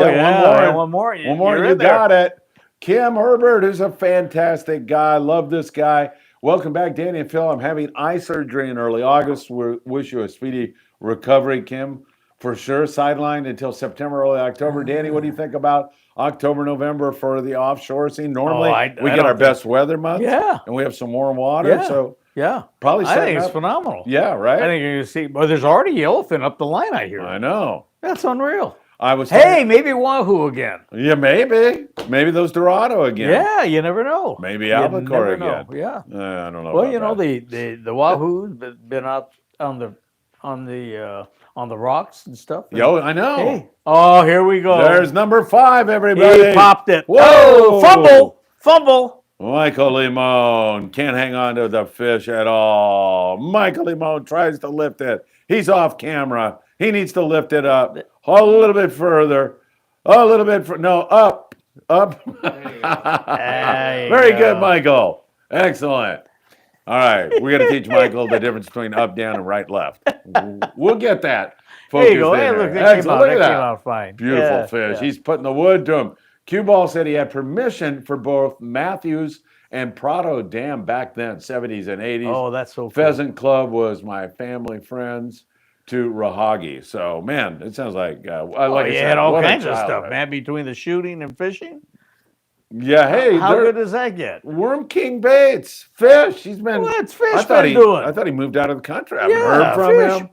one more. One more, you got it. Kim Herbert is a fantastic guy. Love this guy. Welcome back, Danny and Phil. I'm having eye surgery in early August. We wish you a speedy recovery, Kim. For sure, sidelined until September, early October. Danny, what do you think about October, November for the offshore scene? Normally, we get our best weather months. Yeah. And we have some warm water. Yeah. So yeah. Probably I think it's up. phenomenal. Yeah, right? I think you're going to see, there's already yellowfin up the line, I hear. I know. That's unreal. I was Hey, maybe Wahoo again. yeah, maybe those Dorado again. Yeah, you never know. Maybe You albacore never again. know. Yeah. I don't know. Well, about you know that. the Wahoo's been out on the rocks and stuff. And, Yo, I know. hey, oh, here we go. There's number 5, everybody. He popped it. Whoa! Oh, fumble. Michael Limon can't hang on to the fish at all. Michael Limon tries to lift it. He's off camera. He needs to lift it up a little bit further. A little bit no, up. Very good, Michael. Excellent. All right, we're going to teach Michael the difference between up, down, and right, left. We'll get that. There you go. Hey, Focused in look, there. that Excellent. Look at came that. out fine. Beautiful Yeah, fish. yeah. He's putting the wood to him. Cue Ball said he had permission for both Matthews and Prado Dam back then, 70s and 80s. Oh, that's so cool. Pheasant Club was my family friends to Rahagi. So, man, it sounds like, like I You said, had all what a kinds of stuff, childhood. man, between the shooting and fishing. Yeah, hey, How they're- good does that get? Worm King Bates, fish. He's been. What's Fish I thought been he. doing? I thought he moved out of the country. I haven't Yeah, heard from Fish. him.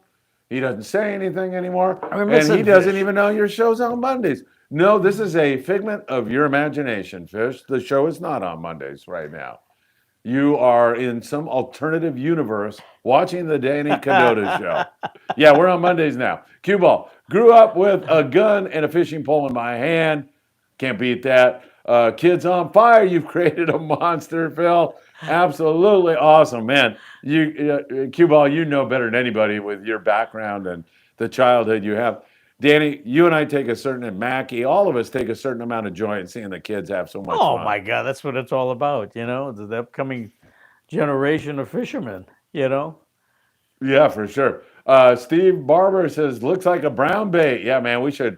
He doesn't say anything anymore, I'm and missing he doesn't Fish. even know your show's on Mondays. No, this is a figment of your imagination, Fish. The show is not on Mondays right now. You are in some alternative universe watching the Danny Kadota Show. Yeah, we're on Mondays now. Cue Ball grew up with a gun and a fishing pole in my hand. Can't beat that. Kids on Fire, you've created a monster, Phil. Absolutely awesome, man. You, Cue Ball, you know better than anybody with your background and the childhood you have. Danny, you and I take a certain, and Mackie, all of us take a certain amount of joy in seeing the kids have so much Oh fun. my God, that's what it's all about. You know, the upcoming generation of fishermen. You know. Yeah, for sure. Steve Barber says, looks like a brown bait. Yeah, man, we should.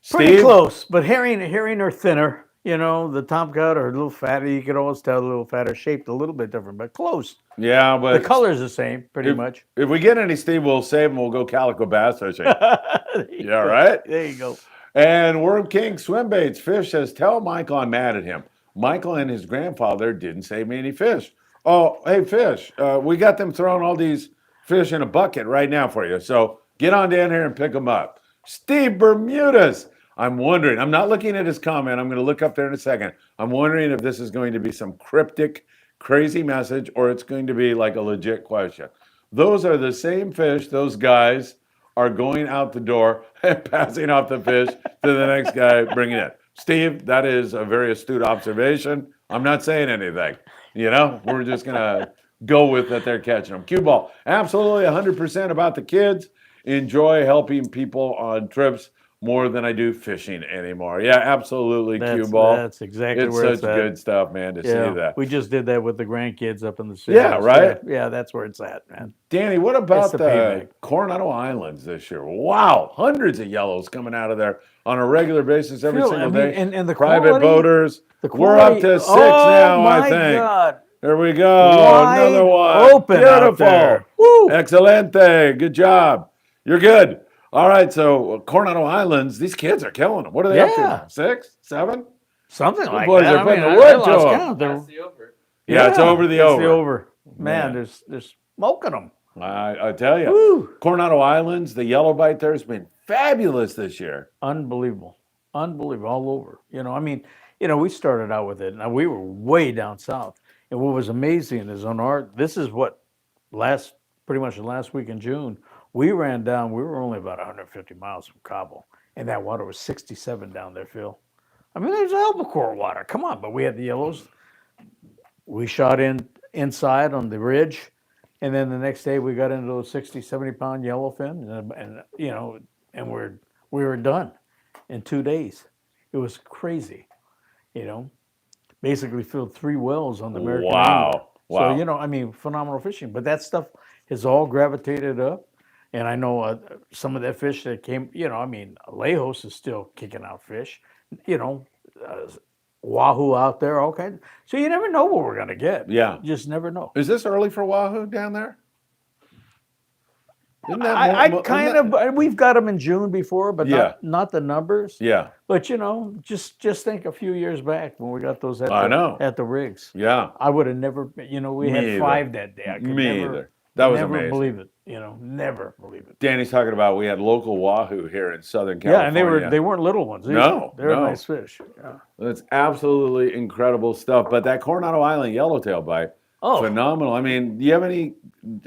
Pretty Steve? close, but herring are thinner. You know, the tomcat are a little fatter. You can always tell a little fatter, shaped a little bit different, but close. Yeah, The but color's the same, pretty if, much. if we get any Steve, we'll save them. We'll go calico bass fishing. There you Yeah, go. right? There you go. And Worm King Swim Baits Fish says, tell Michael I'm mad at him. Michael and his grandfather didn't save me any fish. Oh, hey, Fish, we got them throwing all these fish in a bucket right now for you. So get on down here and pick them up. Steve Bermudez. I'm wondering, I'm not looking at his comment. I'm going to look up there in a second. I'm wondering if this is going to be some cryptic, crazy message or it's going to be like a legit question. Those are the same fish those guys are going out the door and passing off the fish to the next guy bringing it. Steve, that is a very astute observation. I'm not saying anything. You know, we're just going to go with that they're catching them. Cue Ball, absolutely 100% about the kids. Enjoy helping people on trips more than I do fishing anymore. Yeah, absolutely, Cue Ball. That's exactly It's where such it's at. good stuff, man, to see that. We just did that with the grandkids up in the city. Yeah, right? Yeah, that's where it's at, man. Danny, what about the the payback. Coronado Islands this year? Wow, hundreds of yellows coming out of there on a regular basis every Phil, single I mean, day. and the Private quality- boaters. The We're up quality- to 6 oh, now, I my think. God. There we go. Wide Another one. open out Beautiful. there. Woo. Excelente. Good job. You're good. All right, so Coronado Islands, these kids are killing them. What are they up Yeah. to? 6, 7? Something like boys that. are putting the I wood lost to 'em. count. They're- That's the over. Yeah, it's over the it's over. the over. Man, Man. they're smoking them. I tell you. Woo. Coronado Islands, the yellow bite there has been fabulous this year. Unbelievable. Unbelievable all over. You know, I mean, we started out with it. Now we were way down south. And what was amazing is this is what pretty much the last week in June, we ran down, we were only about 150 miles from Cabo. And that water was 67 down there, Phil. I mean, there's albacore water. Come on, but we had the yellows. We shot inside on the ridge. And then the next day we got into those 60, 70-pound yellowfin. And we were done in 2 days. It was crazy, Basically filled 3 wells on the American Wow. Angler. Wow. So, phenomenal fishing. But that stuff has all gravitated up. And I know some of that fish that came, Lejos is still kicking out fish, Wahoo out there, all kinds. So you never know what we're going to get. Yeah. You just never know. Is this early for Wahoo down there? Isn't that We've got them in June before, but Yeah. not the numbers. Yeah. But just think a few years back when we got those I know. at the rigs. Yeah. I would have never, we Me had either. 5 that day. I could Me never, either. That was Never amazing. believe it. You know, never believe it. Danny's talking about we had local wahoo here in Southern Yeah, California. and they weren't little ones either. No, They're no. nice fish. Yeah. It's absolutely incredible stuff. But that Coronado Island yellowtail bite, Oh, phenomenal. I mean, do you have any?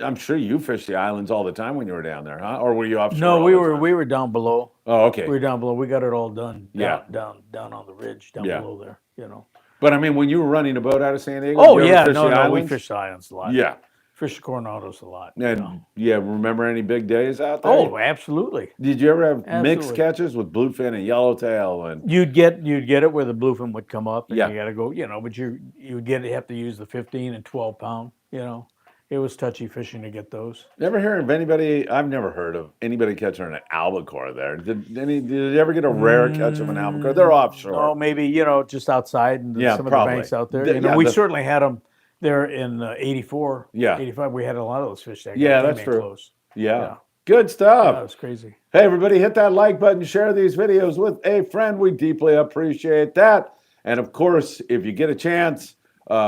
I'm sure you fished the islands all the time when you were down there, huh? Or were you offshore? no, all we the were time? we were down below. Oh, okay. We were down below. We got it all done. Yeah. Down on the ridge down Yeah. below there. You know. But I mean, when you were running a boat out of San Diego, Oh did you yeah, ever fish no, the no, we islands? fished the islands a lot. Yeah. Fished the Coronados a lot. And yeah, remember any big days out there? Oh, absolutely. Did you ever have mixed Absolutely. catches with bluefin and yellowtail and? You'd get it where the bluefin would come up, and Yeah. you got to go, you know. But you have to use the 15 and 12 pound. You know, it was touchy fishing to get those. Never hear of anybody. I've never heard of anybody catching an albacore there. Did you ever get a rare catch of an albacore? They're offshore. Oh, maybe just outside and Yeah, some of probably. the banks out there. The- You know, yeah, we the- certainly had them there in 84, Yeah. 85. We had a lot of those fish that Yeah, came that's in true. close. Yeah. Yeah. Good stuff. That was crazy. Hey, everybody, hit that like button, share these videos with a friend. We deeply appreciate that. And of course, if you get a chance,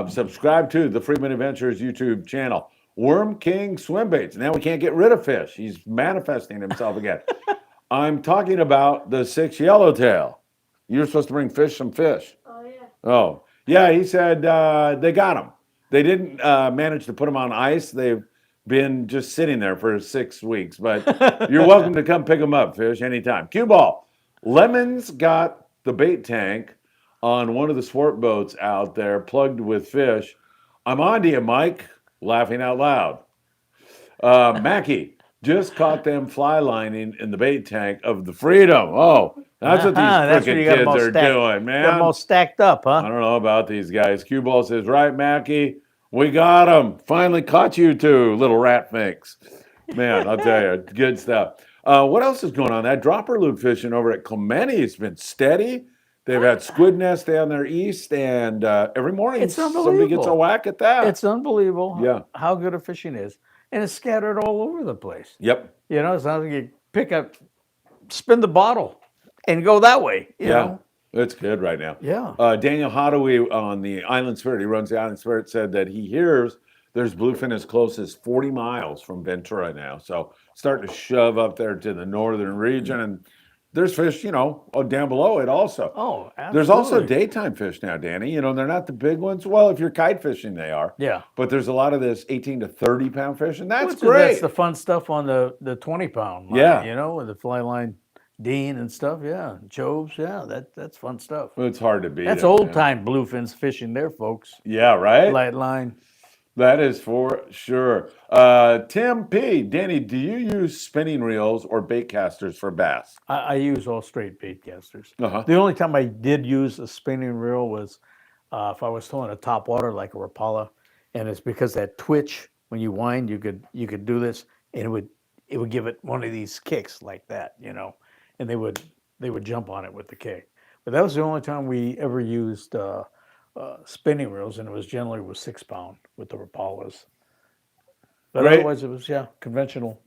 subscribe to the Friedman Adventures YouTube channel. Worm King Swim Baits. Now we can't get rid of fish. He's manifesting himself again. I'm talking about the 6 yellowtail. You're supposed to bring some fish. Oh, yeah. Oh, yeah, he said they got them. They didn't manage to put them on ice. They've been just sitting there for 6 weeks, but you're welcome to come pick them up, fish, anytime. Cue ball. Lemon's got the bait tank on one of the sport boats out there plugged with fish. I'm on to you, Mike, laughing out loud. Mackie just caught them fly lining in the bait tank of the Freedom. Oh, that's what these That's what freaking you got 'em kids all are stacked. doing, Got man. them all stacked up, huh? I don't know about these guys. Cue ball says, right, Mackie, we got them. Finally caught you two, little rat finks. Man, I'll tell you, good stuff. What else is going on? That dropper loop fishing over at Clemente has been steady. They've had squid nests down there east, and every morning It's somebody gets a unbelievable. whack at that. It's unbelievable Yeah. how good a fishing is. And it's scattered all over the place. Yep. You know, it's not like you pick up, spin the bottle, and go that way. You know? It's good right now. Yeah. Daniel Hadaway on the Island Spirit, he runs the Island Spirit, said that he hears there's bluefin as close as 40 miles from Ventura now. So starting to shove up there to the northern region. And there's fish, down below it also. Oh, absolutely. There's also daytime fish now, Danny. They're not the big ones. Well, if you're kite fishing, they are. Yeah. But there's a lot of this 18 to 30 pound fish, and that's That's great. the fun stuff on the 20 pound line, Yeah. with the fly line Dean and stuff. Yeah. Joves. Yeah. That's fun stuff. It's hard to beat. That's it, old man. time bluefins fishing there, folks. Yeah, right? Light line. That is for sure. Tim P. Danny, do you use spinning reels or bait casters for bass? I use all straight bait casters. Uh-huh. The only time I did use a spinning reel was if I was throwing a top water like a Rapala, and it's because that twitch when you wind, you could do this, and it would give it one of these kicks like that, and they would jump on it with the kick. But that was the only time we ever used spinning reels, and it was generally with 6 pound with the Rapalas. But Great. otherwise, it was conventional.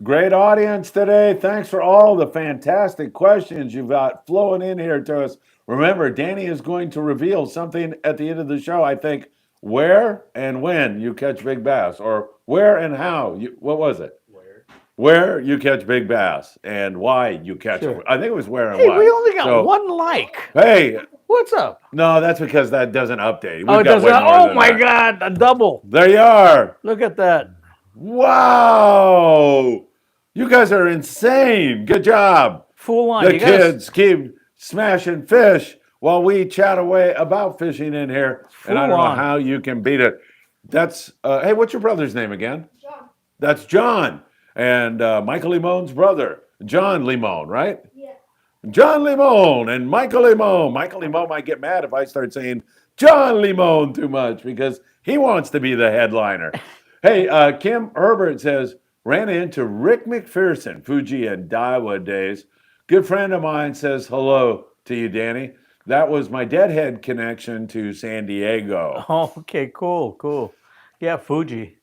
Great audience today. Thanks for all the fantastic questions you've got flowing in here to us. Remember, Danny is going to reveal something at the end of the show. I think where and when you catch big bass, or where and how what was it? Where you catch big bass and why you catch Sure. them. I think it was where and Hey, why. we only got So, one like. Hey, What's up? no, that's because that doesn't update. We've Oh, it got does way not. more Oh than my that. God, a double. There you are. Look at that. Wow. You guys are insane. Good job. Full on. The You gotta- kids keep smashing fish while we chat away about fishing in here. And I Full don't know on. how you can beat it. That's, hey, what's your brother's name again? John. That's John. And Michael Limone's brother, John Limone, right? Yeah. John Limone and Michael Limone. Michael Limone might get mad if I start saying John Limone too much because he wants to be the headliner. Hey, Kim Herbert says, ran into Rick McPherson, Fuji and Daiwa days. Good friend of mine says hello to you, Danny. That was my deadhead connection to San Diego. Oh, okay, cool. Yeah, Fuji.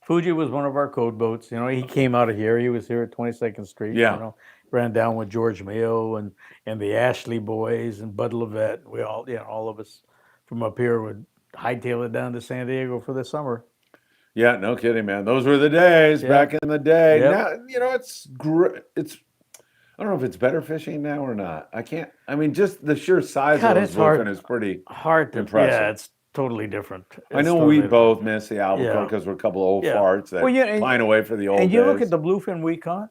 Fuji was one of our code boats. He came out of here. He was here at 22nd Street. Yeah. Ran down with George Mayo and the Ashley boys and Bud Levette. We all, all of us from up here would hightail it down to San Diego for the summer. Yeah, no kidding, man. Those were the days Yeah. back in the day. Yep. Now, it's I don't know if it's better fishing now or not. I mean, just the sheer size God, of those it's hard. bluefin is pretty Hard to. impressive. Yeah, it's totally different. I It's know totally we different. both miss the albacore Yeah. because we're a couple of old Yeah. farts that Well, yeah, and- pine away for the old And you look days. at the bluefin we caught,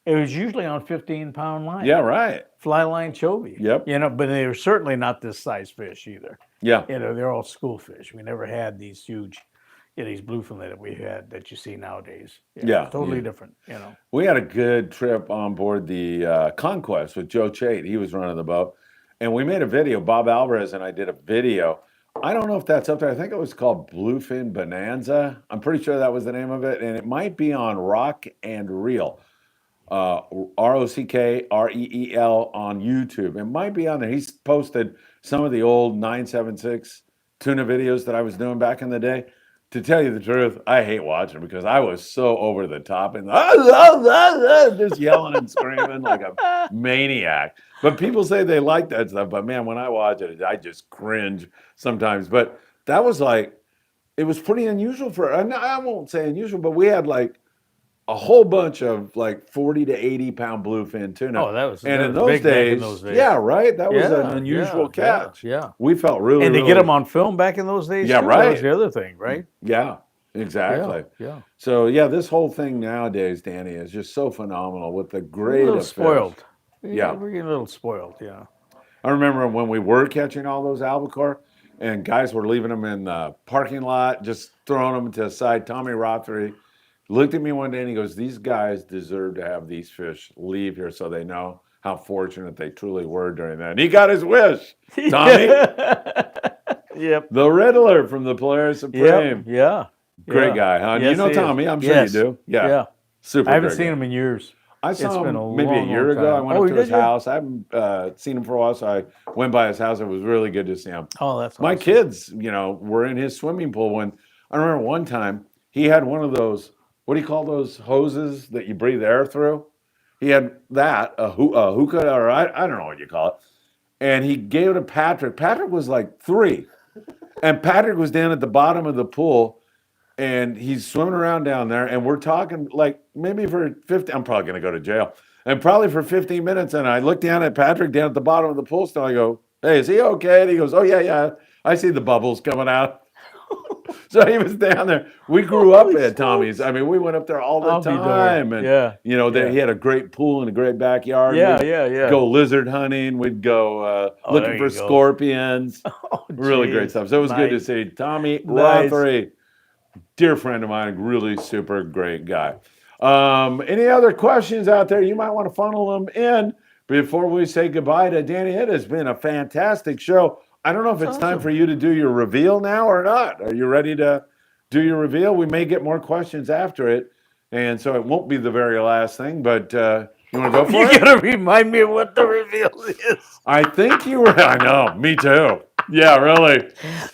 it was usually on 15-pound line. Yeah, right. Fly line chovy. Yep. But they were certainly not this size fish either. Yeah. They're all school fish. We never had these huge, these bluefin that we had that you see nowadays. Yeah, Totally yeah. different, We had a good trip on board the Conquest with Joe Chait. He was running the boat. And we made a video. Bob Alvarez and I did a video. I don't know if that's up there. I think it was called Bluefin Bonanza. I'm pretty sure that was the name of it. And it might be on Rock and Reel. ROCKREEL on YouTube. It might be on there. He's posted some of the old 976 tuna videos that I was doing back in the day. To tell you the truth, I hate watching because I was so over the top and just yelling and screaming like a maniac. But people say they like that stuff. But man, when I watch it, I just cringe sometimes. But that was it was pretty unusual I won't say unusual, but we had a whole bunch of 40 to 80 pound bluefin tuna. Oh, that was in big back in those days. Yeah, right. That was an Yeah, unusual yeah, catch. yeah. We felt really, And to really, get them on film back in those days, Yeah, too, right. That was the other thing, right? Yeah, exactly. Yeah. So yeah, this whole thing nowadays, Danny, is just so phenomenal with the We're grade a little of fish. spoiled. Yeah. We're getting a little spoiled, yeah. I remember when we were catching all those albacore and guys were leaving them in the parking lot, just throwing them to the side. Tommy Rothery looked at me one day and he goes, "These guys deserve to have these fish leave here so they know how fortunate they truly were during that." And he got his wish, Tommy. Yep. The Riddler from the Polaris Supreme. Yep. Yeah. Great Yeah. guy, huh? Yes, You know he is. Tommy, I'm sure Yes. you do. Yeah. Yeah. Super I haven't great seen guy. him in years. I It's saw been him a maybe a long, year long ago. I time. went Oh, up to his did you? house. I haven't seen him for a while, so I went by his house. It was really good to see him. Oh, that's My awesome. kids, were in his swimming pool when I remember one time he had one of those, what do you call those hoses that you breathe air through? He had that, a hookah, or I don't know what you call it. And he gave it to Patrick. Patrick was like 3. And Patrick was down at the bottom of the pool and he's swimming around down there. And we're talking maybe for 50, I'm probably going to go to jail. And probably for 15 minutes. And I look down at Patrick down at the bottom of the pool still. I go, "Hey, is he okay?" And he goes, "Oh, yeah. I see the bubbles coming out." So he was down there. We grew up at Tommy's. I mean, we went up there all the I'll be time. darned. And, Yeah. he had a great pool and a great backyard. Yeah, We'd yeah. go lizard hunting. We'd go looking there for you go. scorpions. Oh, Really great geez. stuff. So it was good to Nice. see Tommy Nice. Rothery, dear friend of mine, really super great guy. Any other questions out there? You might want to funnel them in before we say goodbye to Danny. It has been a fantastic show. I don't know if it's time for you to do your reveal now or not. Are you ready to do your reveal? We may get more questions after it, and so it won't be the very last thing, but you want to go for You it? gotta remind me of what the reveal is. I think you were. I know. Me too. Yeah, really.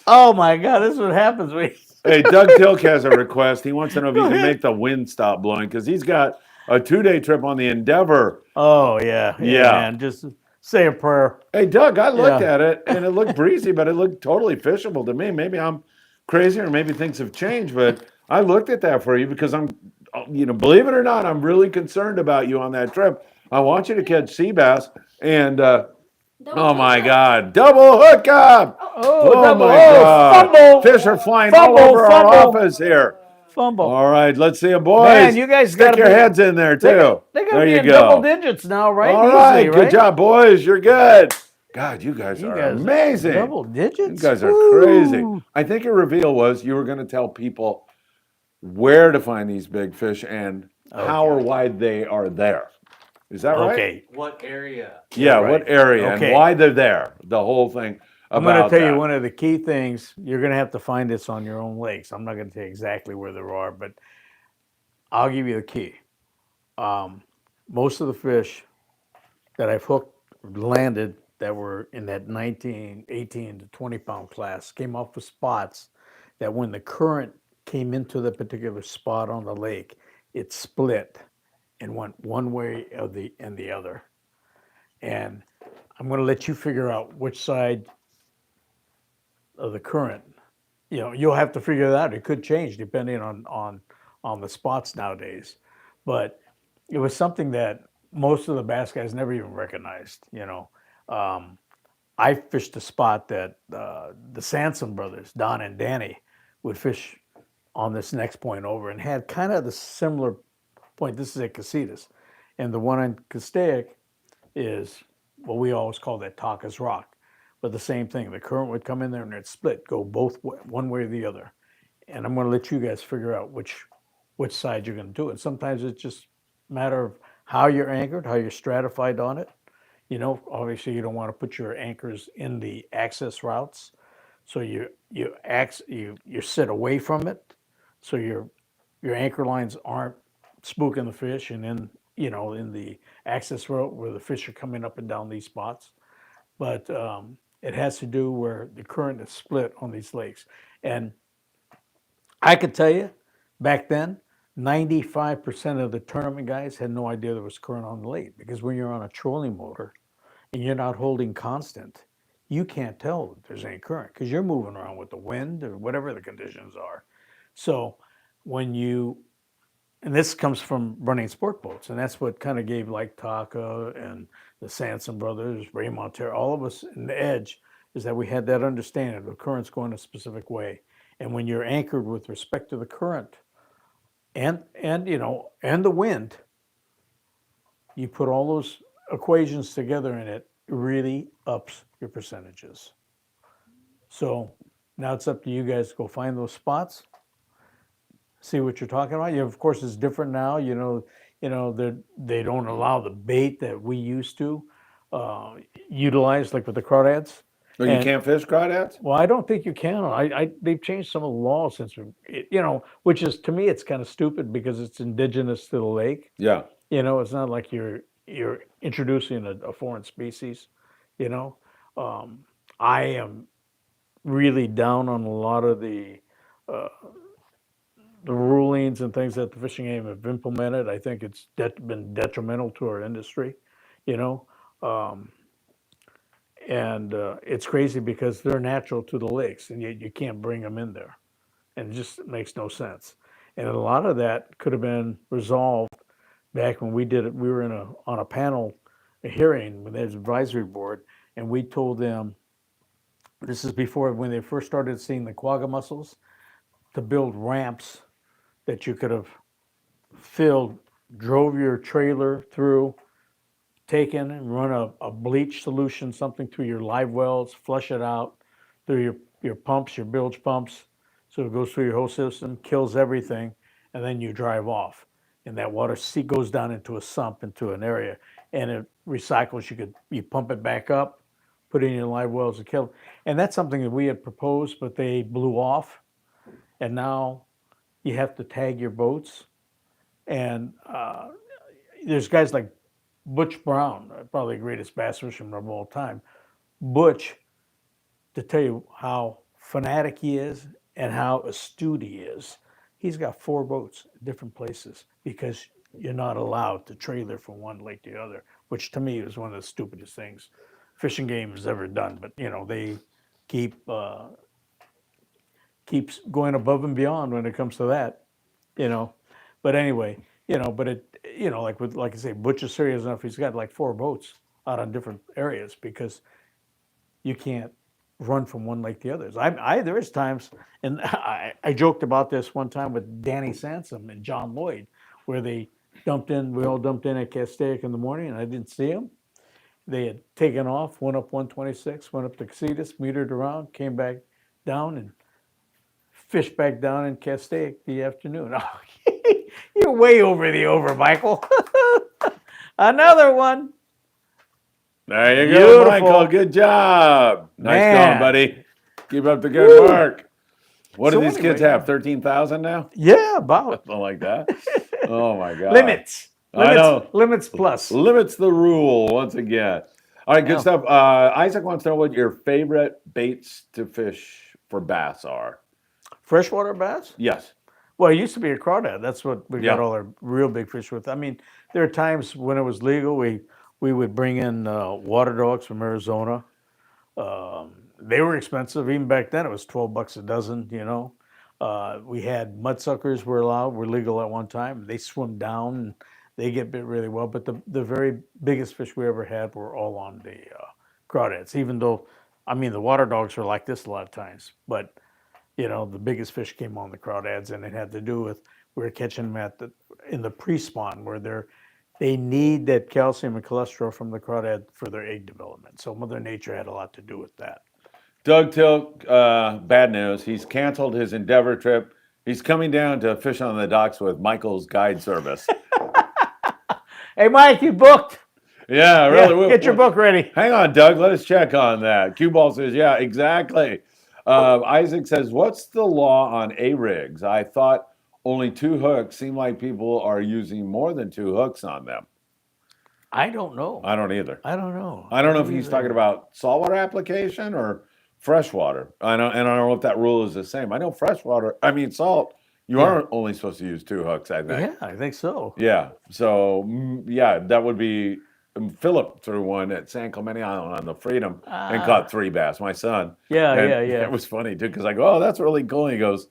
Oh my God, this is what happens when Hey, Doug Tilk has a request. He wants to know if you can make the wind stop blowing because he's got a 2-day trip on the Endeavor. Oh yeah. Yeah. Man, just say a prayer. Hey, Doug, I looked Yeah. at it and it looked breezy, but it looked totally fishable to me. Maybe I'm crazy or maybe things have changed, but I looked at that for you because I'm, believe it or not, I'm really concerned about you on that trip. I want you to catch sea bass and, oh my God, double hookup. Oh, double. my Oh, God. fumble. Fish are flying Fumble, all over our fumble. office here. Fumble. All right, let's see them, boys. Man, you guys stick gotta your be- heads in there too. They gotta there be you in go. double digits now, right? All Easily, right, right? good job, boys. You're good. God, you guys You are guys amazing. Double digits. You guys are Woo. crazy. I think your reveal was you were going to tell people where to find these big fish and how or why they are there. Is that right? Okay. What area? Yeah, Right. what area Okay. and why they're there. The whole thing I'm going to about tell that. you one of the key things. You're going to have to find this on your own lakes. I'm not going to tell you exactly where they are, but I'll give you the key. Most of the fish that I've hooked, landed, that were in that 19, 18 to 20 pound class came off of spots that when the current came into the particular spot on the lake, it split and went one way or the other. And I'm going to let you figure out which side of the current, you'll have to figure that out. It could change depending on the spots nowadays. But it was something that most of the bass guys never even recognized. I fished a spot that the Sansom brothers, Don and Danny, would fish on this next point over and had kind of the similar point. This is at Casitas. And the one on Castaic is what we always call that Taka's Rock. But the same thing, the current would come in there and it'd split, go both one way or the other. And I'm going to let you guys figure out which side you're going to do it. Sometimes it's just a matter of how you're anchored, how you're stratified on it. Obviously you don't want to put your anchors in the access routes, so you sit away from it, so your anchor lines aren't spooking the fish, and then in the access route where the fish are coming up and down these spots. But it has to do where the current is split on these lakes, and I could tell you back then 95% of the tournament guys had no idea there was current on the lake, because when you're on a trolling motor and you're not holding constant, you can't tell if there's any current because you're moving around with the wind or whatever the conditions are. So and this comes from running sport boats, and that's what kind of gave like Taka and the Sansom brothers, Ray Montero, all of us in the edge, is that we had that understanding the current's going a specific way. And when you're anchored with respect to the current, and the wind, you put all those equations together and it really ups your percentages. So now it's up to you guys to go find those spots, see what you're talking about. Of course, it's different now. They don't allow the bait that we used to utilize, like with the crawdads. Oh, you can't fish crawdads? Well, I don't think you can. They've changed some of the laws since which is, to me, it's kind of stupid because it's indigenous to the lake. Yeah. It's not like you're introducing a foreign species. I am really down on a lot of the rulings and things that the fishing game have implemented. I think it's been detrimental to our industry. And it's crazy because they're natural to the lakes, and yet you can't bring them in there, and it just makes no sense. And a lot of that could have been resolved back when we did it. We were on a panel, a hearing with the advisory board, and we told them, this is before when they first started seeing the quagga mussels, to build ramps that you could have filled, drove your trailer through, taken and run a bleach solution, something through your live wells, flush it out through your pumps, your bilge pumps. So it goes through your whole system, kills everything, and then you drive off. And that water goes down into a sump, into an area, and it recycles. You pump it back up, put it in your live wells and kill it. And that's something that we had proposed, but they blew off. And now you have to tag your boats. And there's guys like Butch Brown, probably the greatest bass fisherman of all time. Butch, to tell you how fanatic he is and how astute he is, he's got 4 boats in different places because you're not allowed to trailer from one lake to the other, which to me is one of the stupidest things fishing game has ever done. But they keeps going above and beyond when it comes to that. But anyway, but it, like I say, Butch is serious enough. He's got like 4 boats out on different areas because you can't run from one lake to the others. There is times, and I joked about this one time with Danny Sansom and John Lloyd, where we all dumped in at Castaic in the morning, and I didn't see them. They had taken off, went up 126, went up to Casitas, metered around, came back down, and fished back down in Castaic the afternoon. You're way over, Michael. Another one. There you Beautiful. go, Michael. Good job. Nice Man. going, buddy. Keep up the good work. What So do these kids anyway, have? 13,000 now? Yeah, about. Something like that. Oh my God. Limits. I know. Limits plus. Limits the rule once again. All right, good Yeah. stuff. Isaac wants to know what your favorite baits to fish for bass are. Freshwater bass? Yes. Well, it used to be a crawdad. That's what we got Yeah. all our real big fish with. I mean, there are times when it was legal, we would bring in water dogs from Arizona. they were expensive. Even back then, it was $12 a dozen. We had mudsuckers were legal at one time. They swim down and they get bit really well. But the very biggest fish we ever had were all on the crawdads. Even though, I mean, the water dogs are like this a lot of times. But the biggest fish came on the crawdads, and it had to do with we were catching them in the pre-spawn where they need that calcium and cholesterol from the crawdad for their egg development. So Mother Nature had a lot to do with that. Doug Tqckle, bad news. He's canceled his Endeavor trip. He's coming down to fish on the docks with Michael's guide service. Hey, Mike, you booked. Yeah, really. Yeah, get your book ready. Hang on, Doug. Let us check on that. Cue Ball says, yeah, exactly. Isaac says, what's the law on A-rigs? I thought only 2 hooks. Seem like people are using more than 2 hooks on them. I don't know. I don't either. I don't know. I don't know if he's talking about saltwater application or freshwater. I don't know if that rule is the same. I know salt, you are only supposed to use 2 hooks, I think. Yeah, I think so. Yeah. So, that would be Philip threw one at San Clemente Island on the Freedom and caught 3 bass, my son. Yeah. It was funny, too, because I go, oh, that's really cool. And he goes,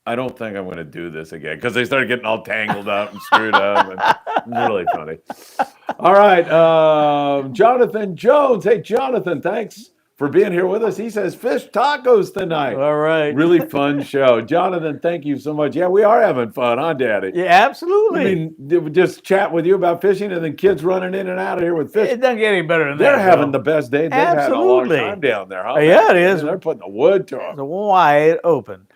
I don't think I'm going to do this again, because they started getting all tangled up and screwed up. And really funny. All right. Jonathan Jones. Hey, Jonathan, thanks for being here with us. He says fish tacos tonight. All right. Really fun show. Jonathan, thank you so much. Yeah, we are having fun, huh, Daddy? Yeah, absolutely. I mean, just chat with you about fishing and then kids running in and out of here with fish. It doesn't get any better than They're that. having the best day they've had in a long Absolutely. time down there, huh? Yeah, it is. They're putting the wood to It's them. wide open.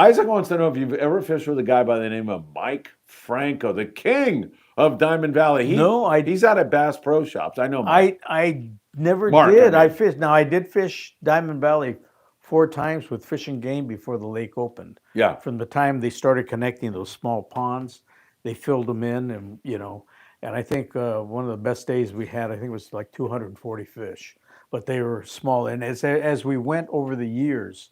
Isaac wants to know if you've ever fished with a guy by the name of Mike Franco, the king of Diamond Valley. He's out at Bass Pro Shops. I know Mike. I never Mark, did. I I mean. fished. Now, I did fish Diamond Valley 4 times with Fish and Game before the lake opened. Yeah. From the time they started connecting those small ponds, they filled them in, and I think one of the best days we had, I think it was like 240 fish, but they were small. And as we went over the years,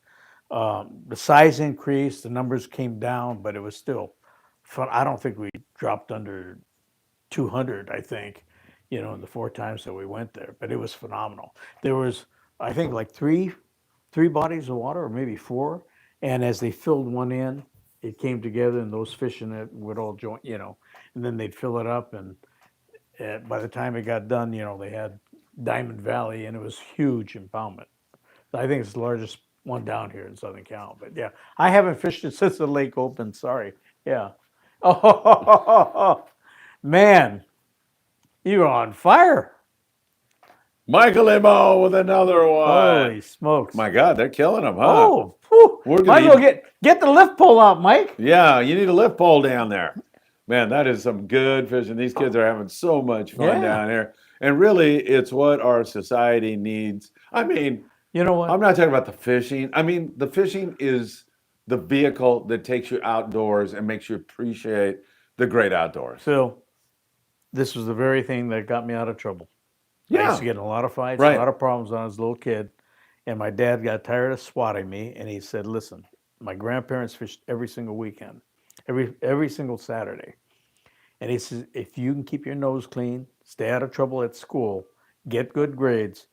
the size increased, the numbers came down, but it was still fun. I don't think we dropped under 200, I think, in the 4 times that we went there, but it was phenomenal. There was, I think, like three bodies of water, or maybe 4. And as they filled one in, it came together, and those fish in it would all join, and then they'd fill it up. And by the time it got done, they had Diamond Valley, and it was huge impoundment. I think it's the largest one down here in Southern Cal. But yeah, I haven't fished it since the lake opened. Sorry. Yeah. Oh, man, you're on fire. Michael Limo with another one. Holy smokes. My God, they're killing them, huh? Oh, whew. We're gonna Might as well get the lift pole out, Mike. Yeah, you need a lift pole down there. Man, that is some good fishing. These kids are having so much fun down here. And really, it's what our society needs. I mean, you know what? I'm not talking about the fishing. I mean, the fishing is the vehicle that takes you outdoors and makes you appreciate the great outdoors. Phil, this was the very thing that got me out of trouble. I used to get in a lot of fights, Right. a lot of problems when I was a little kid. And my dad got tired of swatting me, and he said, listen, my grandparents fished every single weekend, every single Saturday. And he says, if you can keep your nose clean, stay out of trouble at school, get good grades,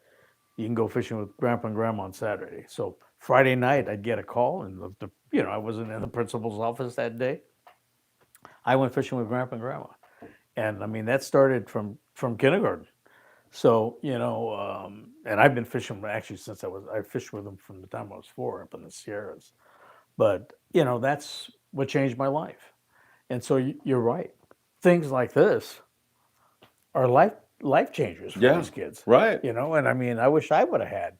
you can go fishing with Grandpa and Grandma on Saturday. So Friday night, I'd get a call, and I wasn't in the principal's office that day. I went fishing with Grandpa and Grandma. And I mean, that started from kindergarten. So, and I've been fishing actually since I fished with them from the time I was 4 up in the Sierras. But, that's what changed my life. And so you're right. Things like this are life changers for these kids. Right. And I mean, I wish I would have had,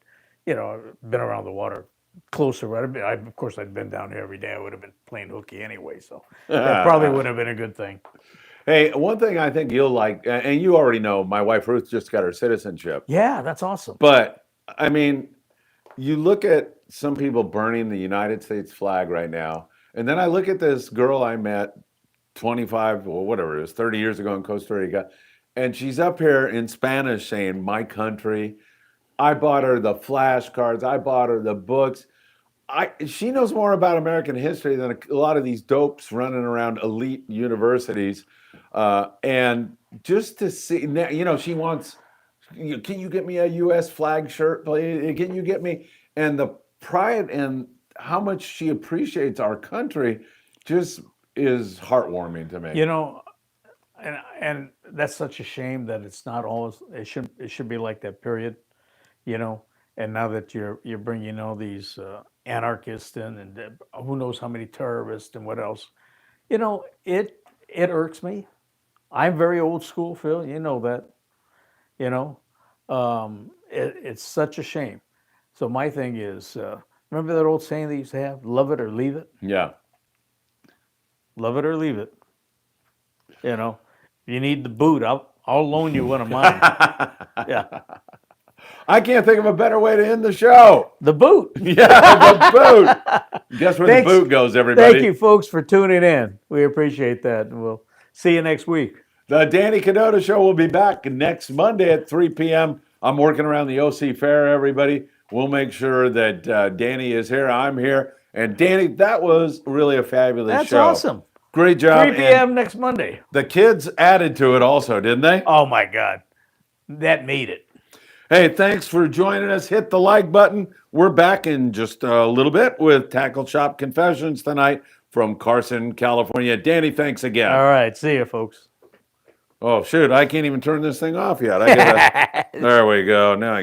been around the water closer. Of course, I'd been down here every day. I would have been playing hooky anyway. So that probably would have been a good thing. Hey, one thing I think you'll like, and you already know, my wife Ruth just got her citizenship. Yeah, that's awesome. But, I mean, you look at some people burning the United States flag right now, and then I look at this girl I met 25 or whatever it was, 30 years ago in Costa Rica, and she's up here in Spanish saying, my country. I bought her the flashcards. I bought her the books. She knows more about American history than a lot of these dopes running around elite universities. And just to see, she wants can you get me a U.S. flag shirt, please? Can you get me? And the pride and how much she appreciates our country just is heartwarming to me. You know, and that's such a shame that it's not always. It should be like that. Period. You know. And now that you're bringing all these anarchists in, and who knows how many terrorists and what else, you know, it irks me. I'm very old school, Phil. You know that. You know, it's such a shame. So my thing is, remember that old saying they used to have, "Love it or leave it." Yeah. Love it or leave it. You know, if you need the boot, I'll loan you one of mine. Yeah, I can't think of a better way to end the show. the boot. Yeah, the boot. Guess where Thanks. the boot goes, everybody? Thank you, folks, for tuning in. We appreciate that, and we'll see you next week. The Danny Kadota Show will be back next Monday at 3 p.m. I'm working around the OC Fair, everybody. We'll make sure that Danny is here. I'm here. And Danny, that was really a fabulous That's show. awesome. Great job. 3 p.m. next Monday. The kids added to it also, didn't they? Oh my God, that made it. Hey, thanks for joining us. Hit the like button. We're back in just a little bit with Tackle Shop Confessions tonight from Carson, California. Danny, thanks again. All right, see you, folks. Oh, shoot, I can't even turn this thing off yet. There we go. Now I got